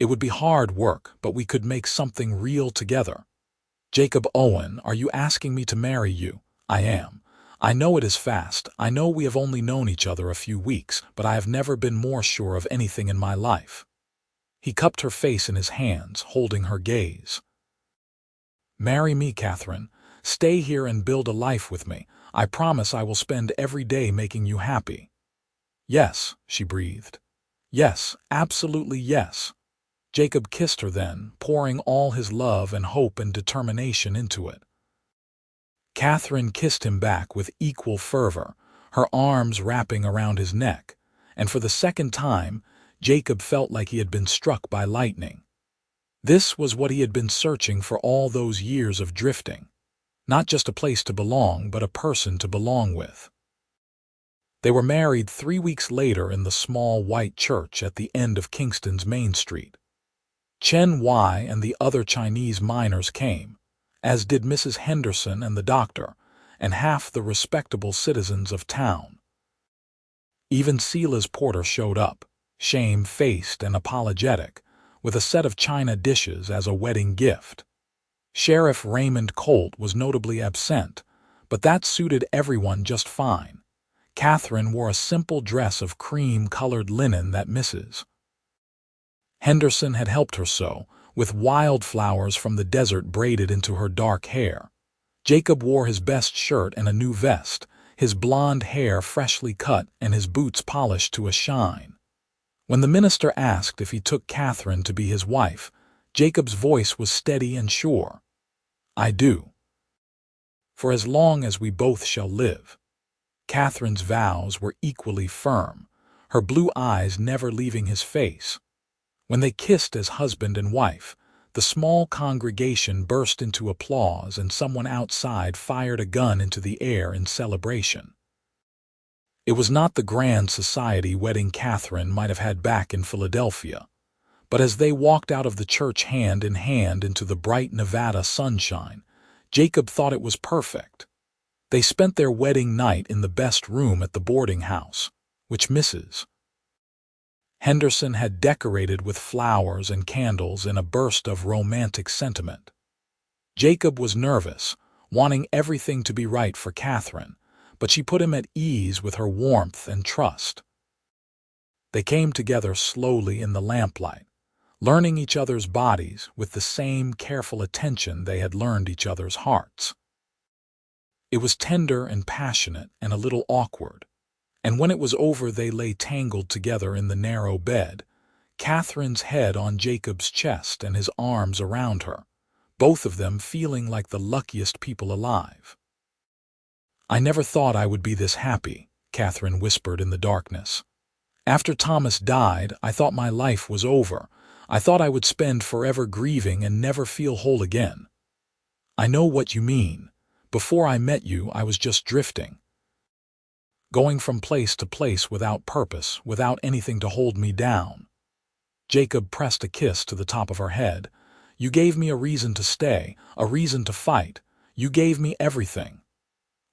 It would be hard work, but we could make something real together." "Jacob Owen, are you asking me to marry you?" "I am. I know it is fast. I know we have only known each other a few weeks, but I have never been more sure of anything in my life." He cupped her face in his hands, holding her gaze. "Marry me, Katherine. Stay here and build a life with me. I promise I will spend every day making you happy." "Yes," she breathed. "Yes, absolutely yes." Jacob kissed her then, pouring all his love and hope and determination into it. Katherine kissed him back with equal fervor, her arms wrapping around his neck, and for the second time, Jacob felt like he had been struck by lightning. This was what he had been searching for all those years of drifting. Not just a place to belong, but a person to belong with. They were married 3 weeks later in the small white church at the end of Kingston's Main Street. Chen Wai and the other Chinese miners came, as did Mrs. Henderson and the doctor, and half the respectable citizens of town. Even Sela's porter showed up, shame-faced and apologetic, with a set of china dishes as a wedding gift. Sheriff Raymond Colt was notably absent, but that suited everyone just fine. Katherine wore a simple dress of cream-colored linen that Mrs. Henderson had helped her sew, with wildflowers from the desert braided into her dark hair. Jacob wore his best shirt and a new vest, his blonde hair freshly cut and his boots polished to a shine. When the minister asked if he took Katherine to be his wife, Jacob's voice was steady and sure. "I do. For as long as we both shall live." Katherine's vows were equally firm, her blue eyes never leaving his face. When they kissed as husband and wife, the small congregation burst into applause and someone outside fired a gun into the air in celebration. It was not the grand society wedding Katherine might have had back in Philadelphia, but as they walked out of the church hand in hand into the bright Nevada sunshine, Jacob thought it was perfect. They spent their wedding night in the best room at the boarding house, which Mrs. Henderson had decorated with flowers and candles in a burst of romantic sentiment. Jacob was nervous, wanting everything to be right for Katherine, but she put him at ease with her warmth and trust. They came together slowly in the lamplight, learning each other's bodies with the same careful attention they had learned each other's hearts. It was tender and passionate and a little awkward, and when it was over they lay tangled together in the narrow bed, Katherine's head on Jacob's chest and his arms around her, both of them feeling like the luckiest people alive. "I never thought I would be this happy," Katherine whispered in the darkness. "After Thomas died, I thought my life was over. I thought I would spend forever grieving and never feel whole again. I know what you mean. Before I met you, I was just drifting. Going from place to place without purpose, without anything to hold me down." Jacob pressed a kiss to the top of her head. "You gave me a reason to stay, a reason to fight. You gave me everything."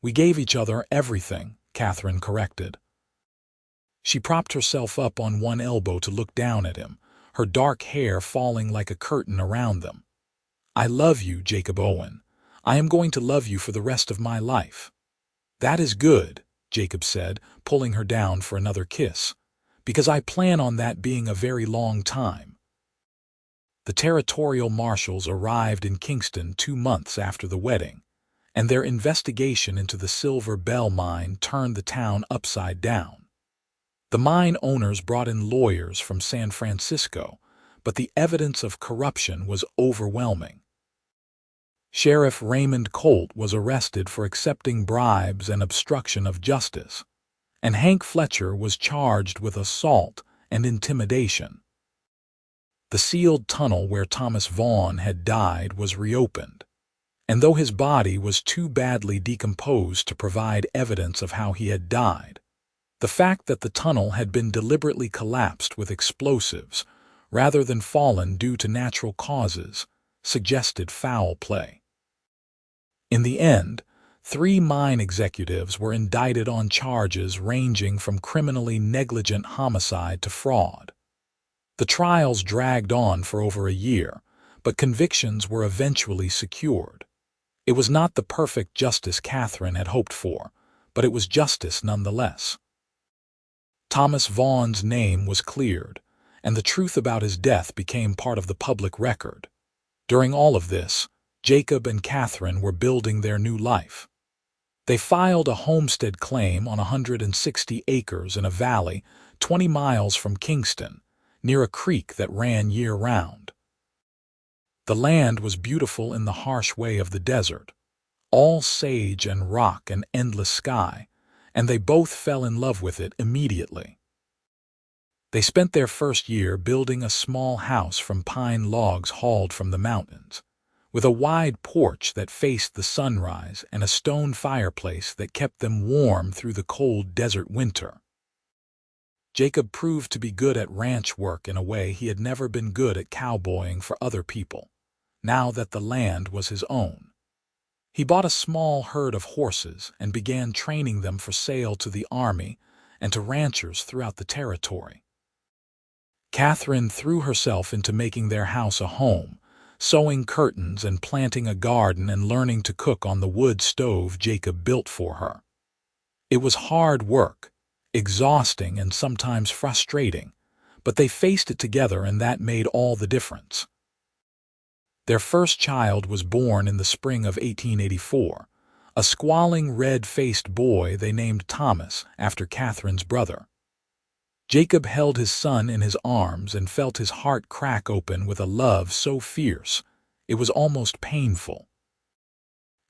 "We gave each other everything," Katherine corrected. She propped herself up on one elbow to look down at him, her dark hair falling like a curtain around them. "I love you, Jacob Owen. I am going to love you for the rest of my life." "That is good," Jacob said, pulling her down for another kiss, "because I plan on that being a very long time." The territorial marshals arrived in Kingston 2 months after the wedding, and their investigation into the Silver Bell mine turned the town upside down. The mine owners brought in lawyers from San Francisco, but the evidence of corruption was overwhelming. Sheriff Raymond Colt was arrested for accepting bribes and obstruction of justice, and Hank Fletcher was charged with assault and intimidation. The sealed tunnel where Thomas Vaughn had died was reopened, and though his body was too badly decomposed to provide evidence of how he had died, The fact that the tunnel had been deliberately collapsed with explosives, rather than fallen due to natural causes, suggested foul play. In the end, 3 mine executives were indicted on charges ranging from criminally negligent homicide to fraud. The trials dragged on for over a year, but convictions were eventually secured. It was not the perfect justice Katherine had hoped for, but it was justice nonetheless. Thomas Vaughn's name was cleared, and the truth about his death became part of the public record. During all of this, Jacob and Katherine were building their new life. They filed a homestead claim on 160 acres in a valley 20 miles from Kingston, near a creek that ran year-round. The land was beautiful in the harsh way of the desert, all sage and rock and endless sky, and they both fell in love with it immediately. They spent their first year building a small house from pine logs hauled from the mountains, with a wide porch that faced the sunrise and a stone fireplace that kept them warm through the cold desert winter. Jacob proved to be good at ranch work in a way he had never been good at cowboying for other people, now that the land was his own. He bought a small herd of horses and began training them for sale to the army and to ranchers throughout the territory. Katherine threw herself into making their house a home, sewing curtains and planting a garden and learning to cook on the wood stove Jacob built for her. It was hard work, exhausting and sometimes frustrating, but they faced it together and that made all the difference. Their first child was born in the spring of 1884, a squalling red-faced boy they named Thomas after Katherine's brother. Jacob held his son in his arms and felt his heart crack open with a love so fierce, it was almost painful.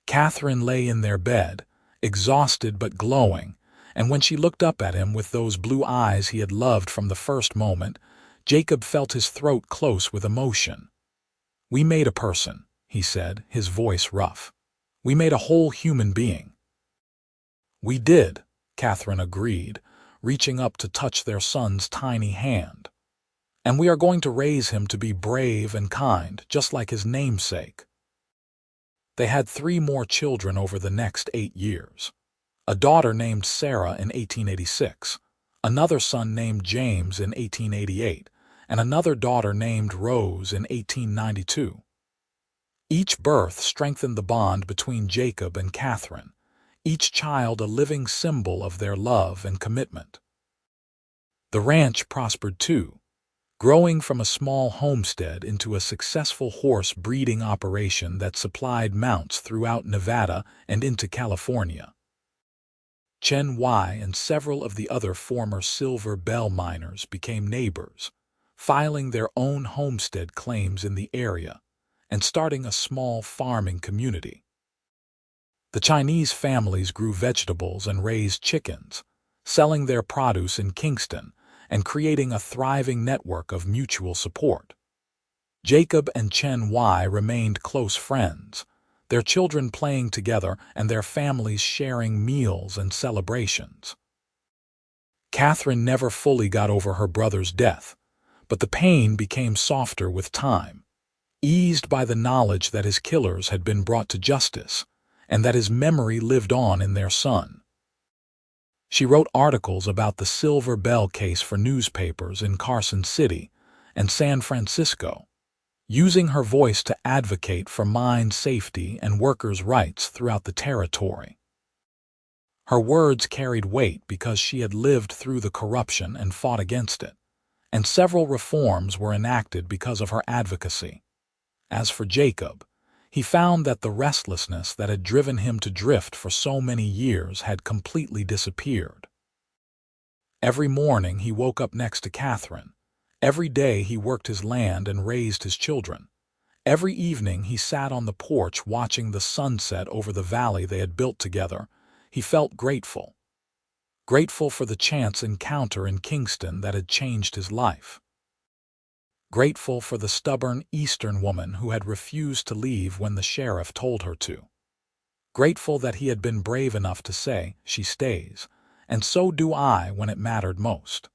Katherine lay in their bed, exhausted but glowing, and when she looked up at him with those blue eyes he had loved from the first moment, Jacob felt his throat close with emotion. "We made a person," he said, his voice rough. "We made a whole human being." "We did," Katherine agreed, reaching up to touch their son's tiny hand. "And we are going to raise him to be brave and kind, just like his namesake." They had 3 more children over the next 8 years. A daughter named Sarah in 1886, another son named James in 1888, and another daughter named Rose in 1892. Each birth strengthened the bond between Jacob and Katherine, each child a living symbol of their love and commitment. The ranch prospered too, growing from a small homestead into a successful horse breeding operation that supplied mounts throughout Nevada and into California. Chen Y and several of the other former Silver Bell miners became neighbors, filing their own homestead claims in the area and starting a small farming community. The Chinese families grew vegetables and raised chickens, selling their produce in Kingston and creating a thriving network of mutual support. Jacob and Chen Y remained close friends, their children playing together and their families sharing meals and celebrations. Katherine never fully got over her brother's death, but the pain became softer with time, eased by the knowledge that his killers had been brought to justice and that his memory lived on in their son. She wrote articles about the Silver Bell case for newspapers in Carson City and San Francisco, using her voice to advocate for mine safety and workers' rights throughout the territory. Her words carried weight because she had lived through the corruption and fought against it, and several reforms were enacted because of her advocacy. As for Jacob, he found that the restlessness that had driven him to drift for so many years had completely disappeared. Every morning he woke up next to Katherine. Every day he worked his land and raised his children. Every evening he sat on the porch watching the sunset over the valley they had built together. He felt grateful. Grateful for the chance encounter in Kingston that had changed his life. Grateful for the stubborn Eastern woman who had refused to leave when the sheriff told her to. Grateful that he had been brave enough to say, "She stays," and so do I when it mattered most.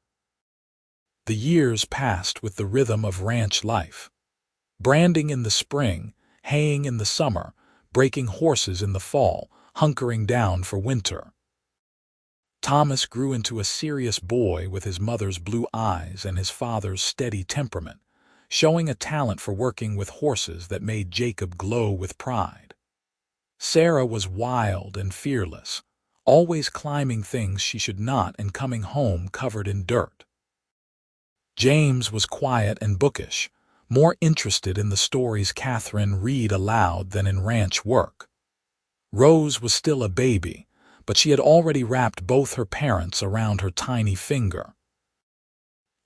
The years passed with the rhythm of ranch life. Branding in the spring, haying in the summer, breaking horses in the fall, hunkering down for winter. Thomas grew into a serious boy with his mother's blue eyes and his father's steady temperament, showing a talent for working with horses that made Jacob glow with pride. Sarah was wild and fearless, always climbing things she should not and coming home covered in dirt. James was quiet and bookish, more interested in the stories Katherine read aloud than in ranch work. Rose was still a baby, but she had already wrapped both her parents around her tiny finger.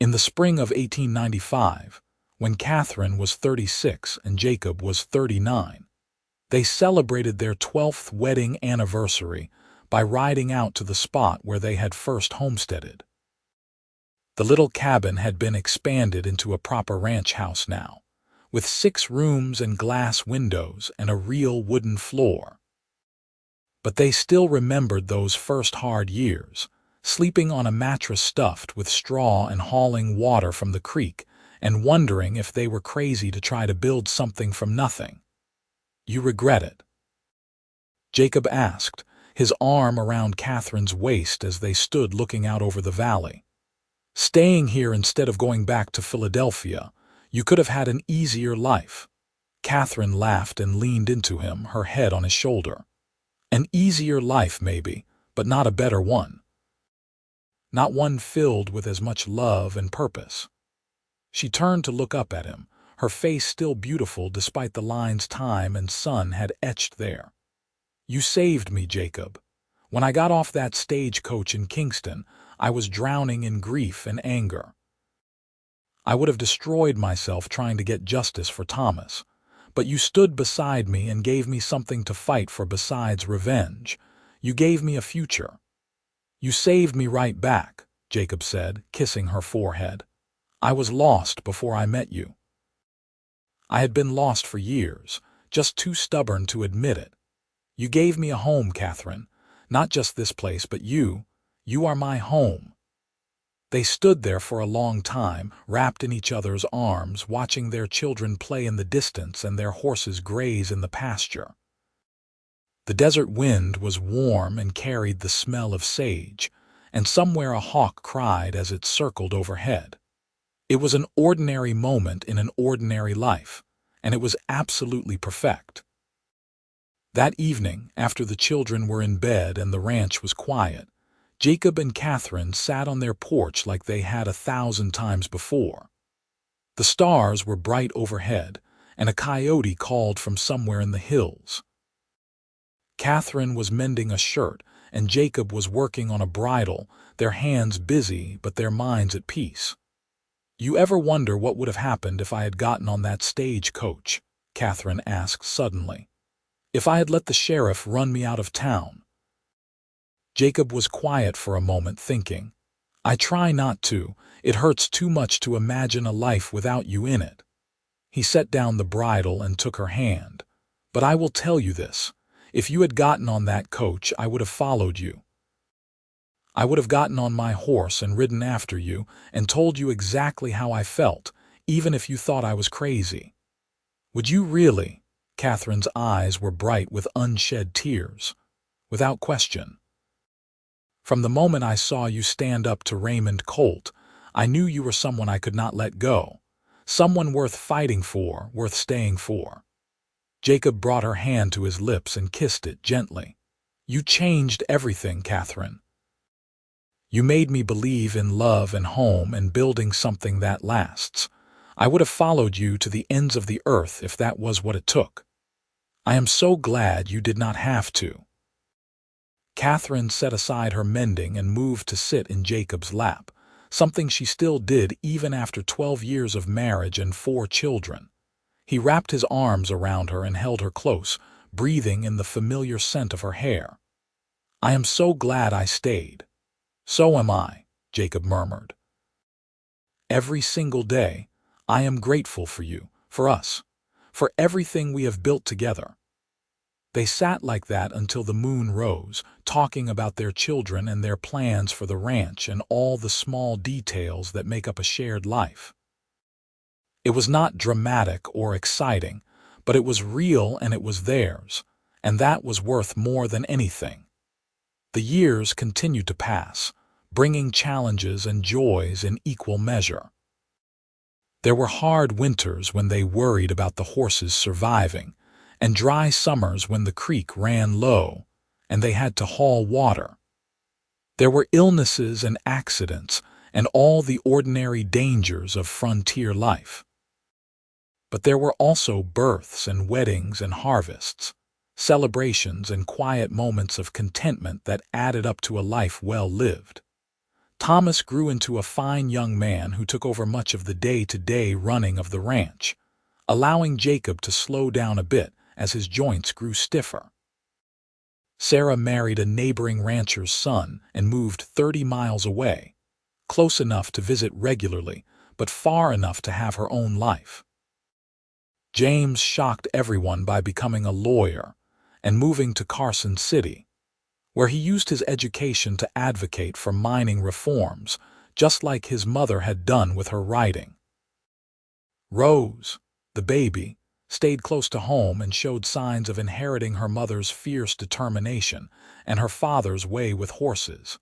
In the spring of 1895, when Katherine was 36 and Jacob was 39, they celebrated their 12th wedding anniversary by riding out to the spot where they had first homesteaded. The little cabin had been expanded into a proper ranch house now, with 6 rooms and glass windows and a real wooden floor. But they still remembered those first hard years, sleeping on a mattress stuffed with straw and hauling water from the creek, and wondering if they were crazy to try to build something from nothing. "You regret it?" Jacob asked, his arm around Katherine's waist as they stood looking out over the valley. "Staying here instead of going back to Philadelphia, you could have had an easier life." Katherine laughed and leaned into him, her head on his shoulder. "An easier life, maybe, but not a better one. Not one filled with as much love and purpose." She turned to look up at him, her face still beautiful despite the lines time and sun had etched there. "You saved me, Jacob. When I got off that stagecoach in Kingston, I was drowning in grief and anger. I would have destroyed myself trying to get justice for Thomas, but you stood beside me and gave me something to fight for besides revenge. You gave me a future." "You saved me right back," Jacob said, kissing her forehead. "I was lost before I met you. I had been lost for years, just too stubborn to admit it. You gave me a home, Katherine. Not just this place, but you. You are my home." They stood there for a long time, wrapped in each other's arms, watching their children play in the distance and their horses graze in the pasture. The desert wind was warm and carried the smell of sage, and somewhere a hawk cried as it circled overhead. It was an ordinary moment in an ordinary life, and it was absolutely perfect. That evening, after the children were in bed and the ranch was quiet, Jacob and Katherine sat on their porch like they had 1,000 times before. The stars were bright overhead, and a coyote called from somewhere in the hills. Katherine was mending a shirt, and Jacob was working on a bridle, their hands busy but their minds at peace. "You ever wonder what would have happened if I had gotten on that stagecoach?" Katherine asked suddenly. "If I had let the sheriff run me out of town?" Jacob was quiet for a moment, thinking. "I try not to. It hurts too much to imagine a life without you in it." He set down the bridle and took her hand. "But I will tell you this. If you had gotten on that coach, I would have followed you. I would have gotten on my horse and ridden after you and told you exactly how I felt, even if you thought I was crazy." "Would you really?" Katherine's eyes were bright with unshed tears. "Without question. From the moment I saw you stand up to Raymond Colt, I knew you were someone I could not let go, someone worth fighting for, worth staying for." Jacob brought her hand to his lips and kissed it gently. "You changed everything, Katherine. You made me believe in love and home and building something that lasts. I would have followed you to the ends of the earth if that was what it took. I am so glad you did not have to." Katherine set aside her mending and moved to sit in Jacob's lap, something she still did even after 12 years of marriage and 4 children. He wrapped his arms around her and held her close, breathing in the familiar scent of her hair. "I am so glad I stayed." "So am I," Jacob murmured. "Every single day, I am grateful for you, for us, for everything we have built together." They sat like that until the moon rose, talking about their children and their plans for the ranch and all the small details that make up a shared life. It was not dramatic or exciting, but it was real and it was theirs, and that was worth more than anything. The years continued to pass, bringing challenges and joys in equal measure. There were hard winters when they worried about the horses surviving, and dry summers when the creek ran low, and they had to haul water. There were illnesses and accidents, and all the ordinary dangers of frontier life. But there were also births and weddings and harvests, celebrations and quiet moments of contentment that added up to a life well lived. Thomas grew into a fine young man who took over much of the day-to-day running of the ranch, allowing Jacob to slow down a bit as his joints grew stiffer. Sarah married a neighboring rancher's son and moved 30 miles away, close enough to visit regularly, but far enough to have her own life. James shocked everyone by becoming a lawyer and moving to Carson City, where he used his education to advocate for mining reforms, just like his mother had done with her writing. Rose, the baby, stayed close to home and showed signs of inheriting her mother's fierce determination and her father's way with horses.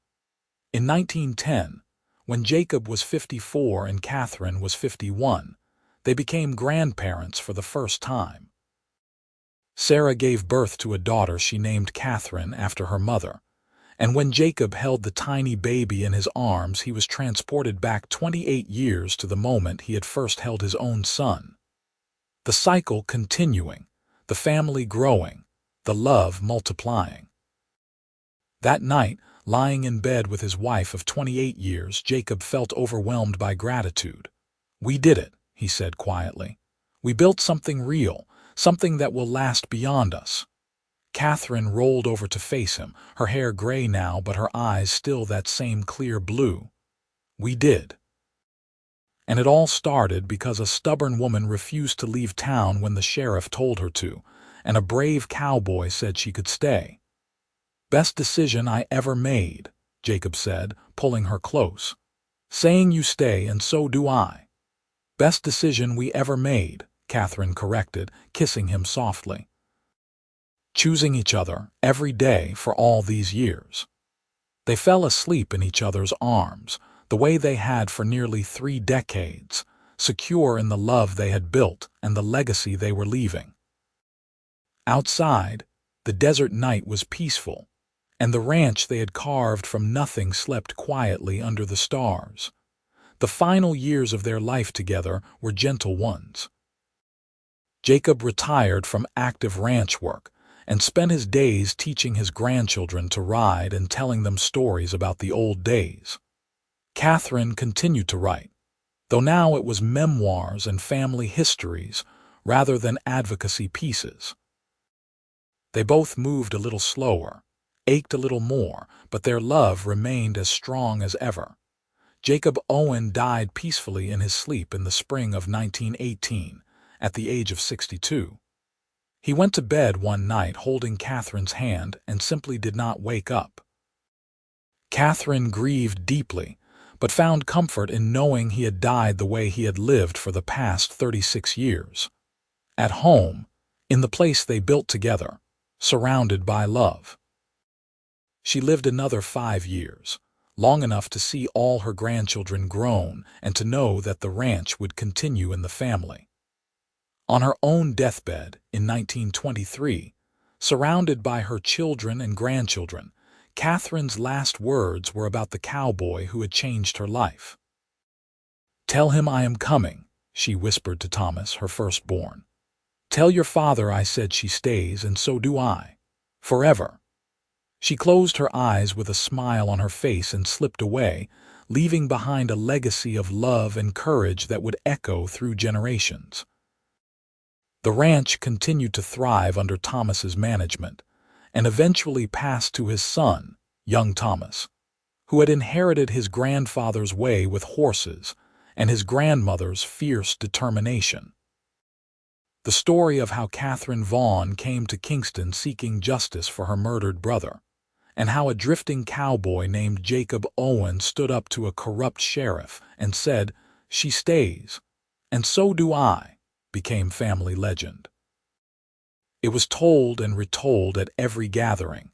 In 1910, when Jacob was 54 and Katherine was 51, they became grandparents for the first time. Sarah gave birth to a daughter she named Katherine after her mother, and when Jacob held the tiny baby in his arms, he was transported back 28 years to the moment he had first held his own son. The cycle continuing, the family growing, the love multiplying. That night, lying in bed with his wife of 28 years, Jacob felt overwhelmed by gratitude. "We did it," he said quietly. "We built something real, something that will last beyond us." Katherine rolled over to face him, her hair gray now but her eyes still that same clear blue. "We did." And it all started because a stubborn woman refused to leave town when the sheriff told her to, and a brave cowboy said she could stay. "Best decision I ever made," Jacob said, pulling her close. "Saying you stay and so do I." "Best decision we ever made," Katherine corrected, kissing him softly. Choosing each other every day for all these years. They fell asleep in each other's arms, the way they had for nearly 3 decades, secure in the love they had built and the legacy they were leaving. Outside, the desert night was peaceful, and the ranch they had carved from nothing slept quietly under the stars. The final years of their life together were gentle ones. Jacob retired from active ranch work and spent his days teaching his grandchildren to ride and telling them stories about the old days. Katherine continued to write, though now it was memoirs and family histories rather than advocacy pieces. They both moved a little slower, ached a little more, but their love remained as strong as ever. Jacob Owen died peacefully in his sleep in the spring of 1918, at the age of 62. He went to bed one night holding Katherine's hand and simply did not wake up. Katherine grieved deeply, but found comfort in knowing he had died the way he had lived for the past 36 years. At home, in the place they built together, surrounded by love. She lived another 5 years, long enough to see all her grandchildren grown and to know that the ranch would continue in the family. On her own deathbed in 1923, surrounded by her children and grandchildren, Katherine's last words were about the cowboy who had changed her life. "Tell him I am coming," she whispered to Thomas, her firstborn. "Tell your father I said she stays, and so do I. Forever." She closed her eyes with a smile on her face and slipped away, leaving behind a legacy of love and courage that would echo through generations. The ranch continued to thrive under Thomas's management, and eventually passed to his son, young Thomas, who had inherited his grandfather's way with horses and his grandmother's fierce determination. The story of how Katherine Vaughn came to Kingston seeking justice for her murdered brother, and how a drifting cowboy named Jacob Owen stood up to a corrupt sheriff and said, "She stays, and so do I," became family legend. It was told and retold at every gathering,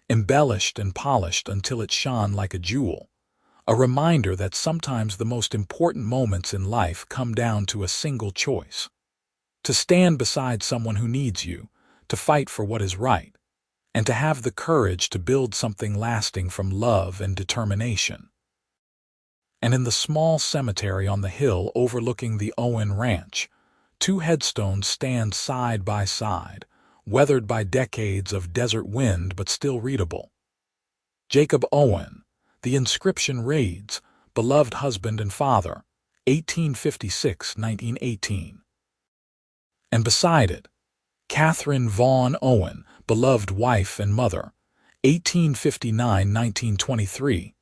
embellished and polished until it shone like a jewel, a reminder that sometimes the most important moments in life come down to a single choice: to stand beside someone who needs you, to fight for what is right, and to have the courage to build something lasting from love and determination. And in the small cemetery on the hill overlooking the Owen Ranch, two headstones stand side by side, weathered by decades of desert wind but still readable. Jacob Owen, the inscription reads, "Beloved husband and father, 1856-1918." And beside it, Katherine Vaughn Owen, beloved wife and mother, 1859-1923.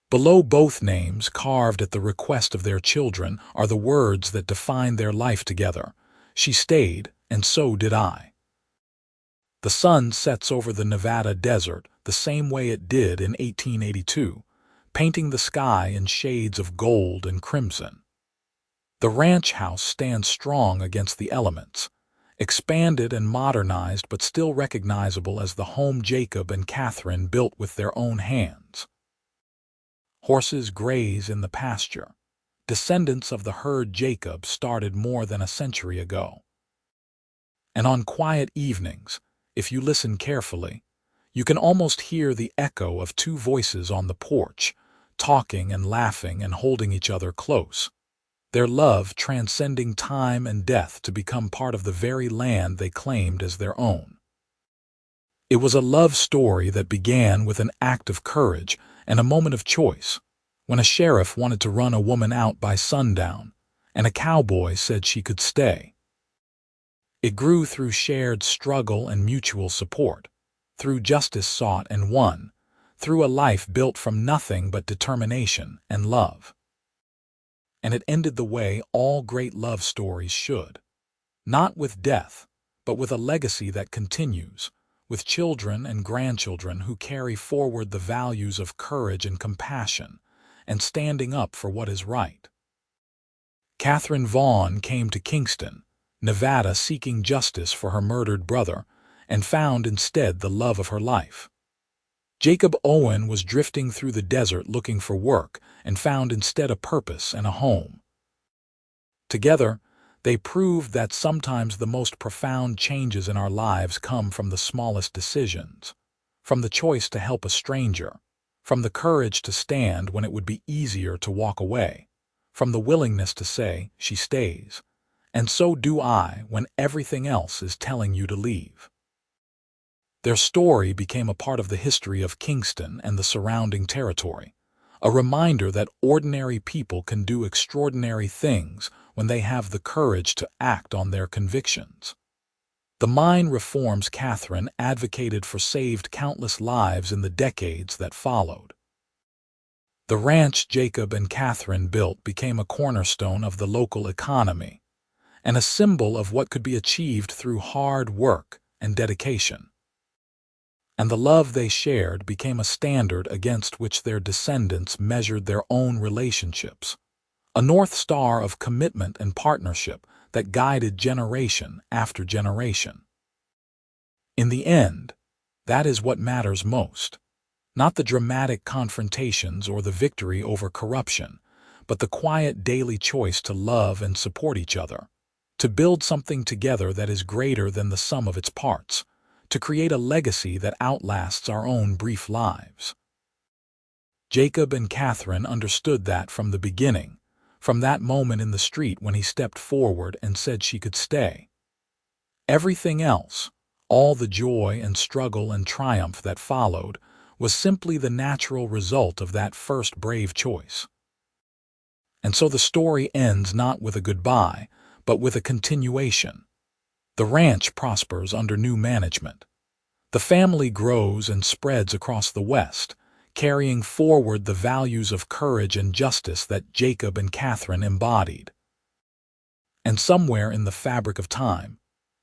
Below both names, carved at the request of their children, are the words that define their life together: "She stayed, and so did I." The sun sets over the Nevada desert the same way it did in 1882, painting the sky in shades of gold and crimson. The ranch house stands strong against the elements, expanded and modernized but still recognizable as the home Jacob and Katherine built with their own hands. Horses graze in the pasture, descendants of the herd Jacob started more than a century ago. And on quiet evenings, if you listen carefully, you can almost hear the echo of two voices on the porch, talking and laughing and holding each other close, their love transcending time and death to become part of the very land they claimed as their own. It was a love story that began with an act of courage and a moment of choice, when a sheriff wanted to run a woman out by sundown, and a cowboy said she could stay. It grew through shared struggle and mutual support, through justice sought and won, through a life built from nothing but determination and love. And it ended the way all great love stories should, not with death, but with a legacy that continues, with children and grandchildren who carry forward the values of courage and compassion, and standing up for what is right. Katherine Vaughn came to Kingston, Nevada, seeking justice for her murdered brother, and found instead the love of her life. Jacob Owen was drifting through the desert looking for work and found instead a purpose and a home. Together, they proved that sometimes the most profound changes in our lives come from the smallest decisions, from the choice to help a stranger, from the courage to stand when it would be easier to walk away, from the willingness to say, "She stays, and so do I," when everything else is telling you to leave. Their story became a part of the history of Kingston and the surrounding territory, a reminder that ordinary people can do extraordinary things when they have the courage to act on their convictions. The mine reforms Katherine advocated for saved countless lives in the decades that followed. The ranch Jacob and Katherine built became a cornerstone of the local economy, and a symbol of what could be achieved through hard work and dedication. And the love they shared became a standard against which their descendants measured their own relationships, a North Star of commitment and partnership that guided generation after generation. In the end, that is what matters most, not the dramatic confrontations or the victory over corruption, but the quiet daily choice to love and support each other, to build something together that is greater than the sum of its parts, to create a legacy that outlasts our own brief lives. Jacob and Katherine understood that from the beginning, from that moment in the street when he stepped forward and said she could stay. Everything else, all the joy and struggle and triumph that followed, was simply the natural result of that first brave choice. And so the story ends not with a goodbye, but with a continuation. The ranch prospers under new management. The family grows and spreads across the West, carrying forward the values of courage and justice that Jacob and Katherine embodied. And somewhere in the fabric of time,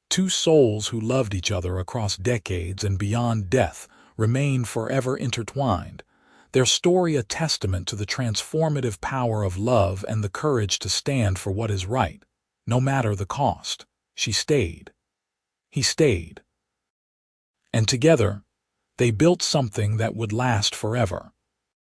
two souls who loved each other across decades and beyond death remain forever intertwined, their story a testament to the transformative power of love and the courage to stand for what is right, no matter the cost. She stayed. He stayed. And together, they built something that would last forever.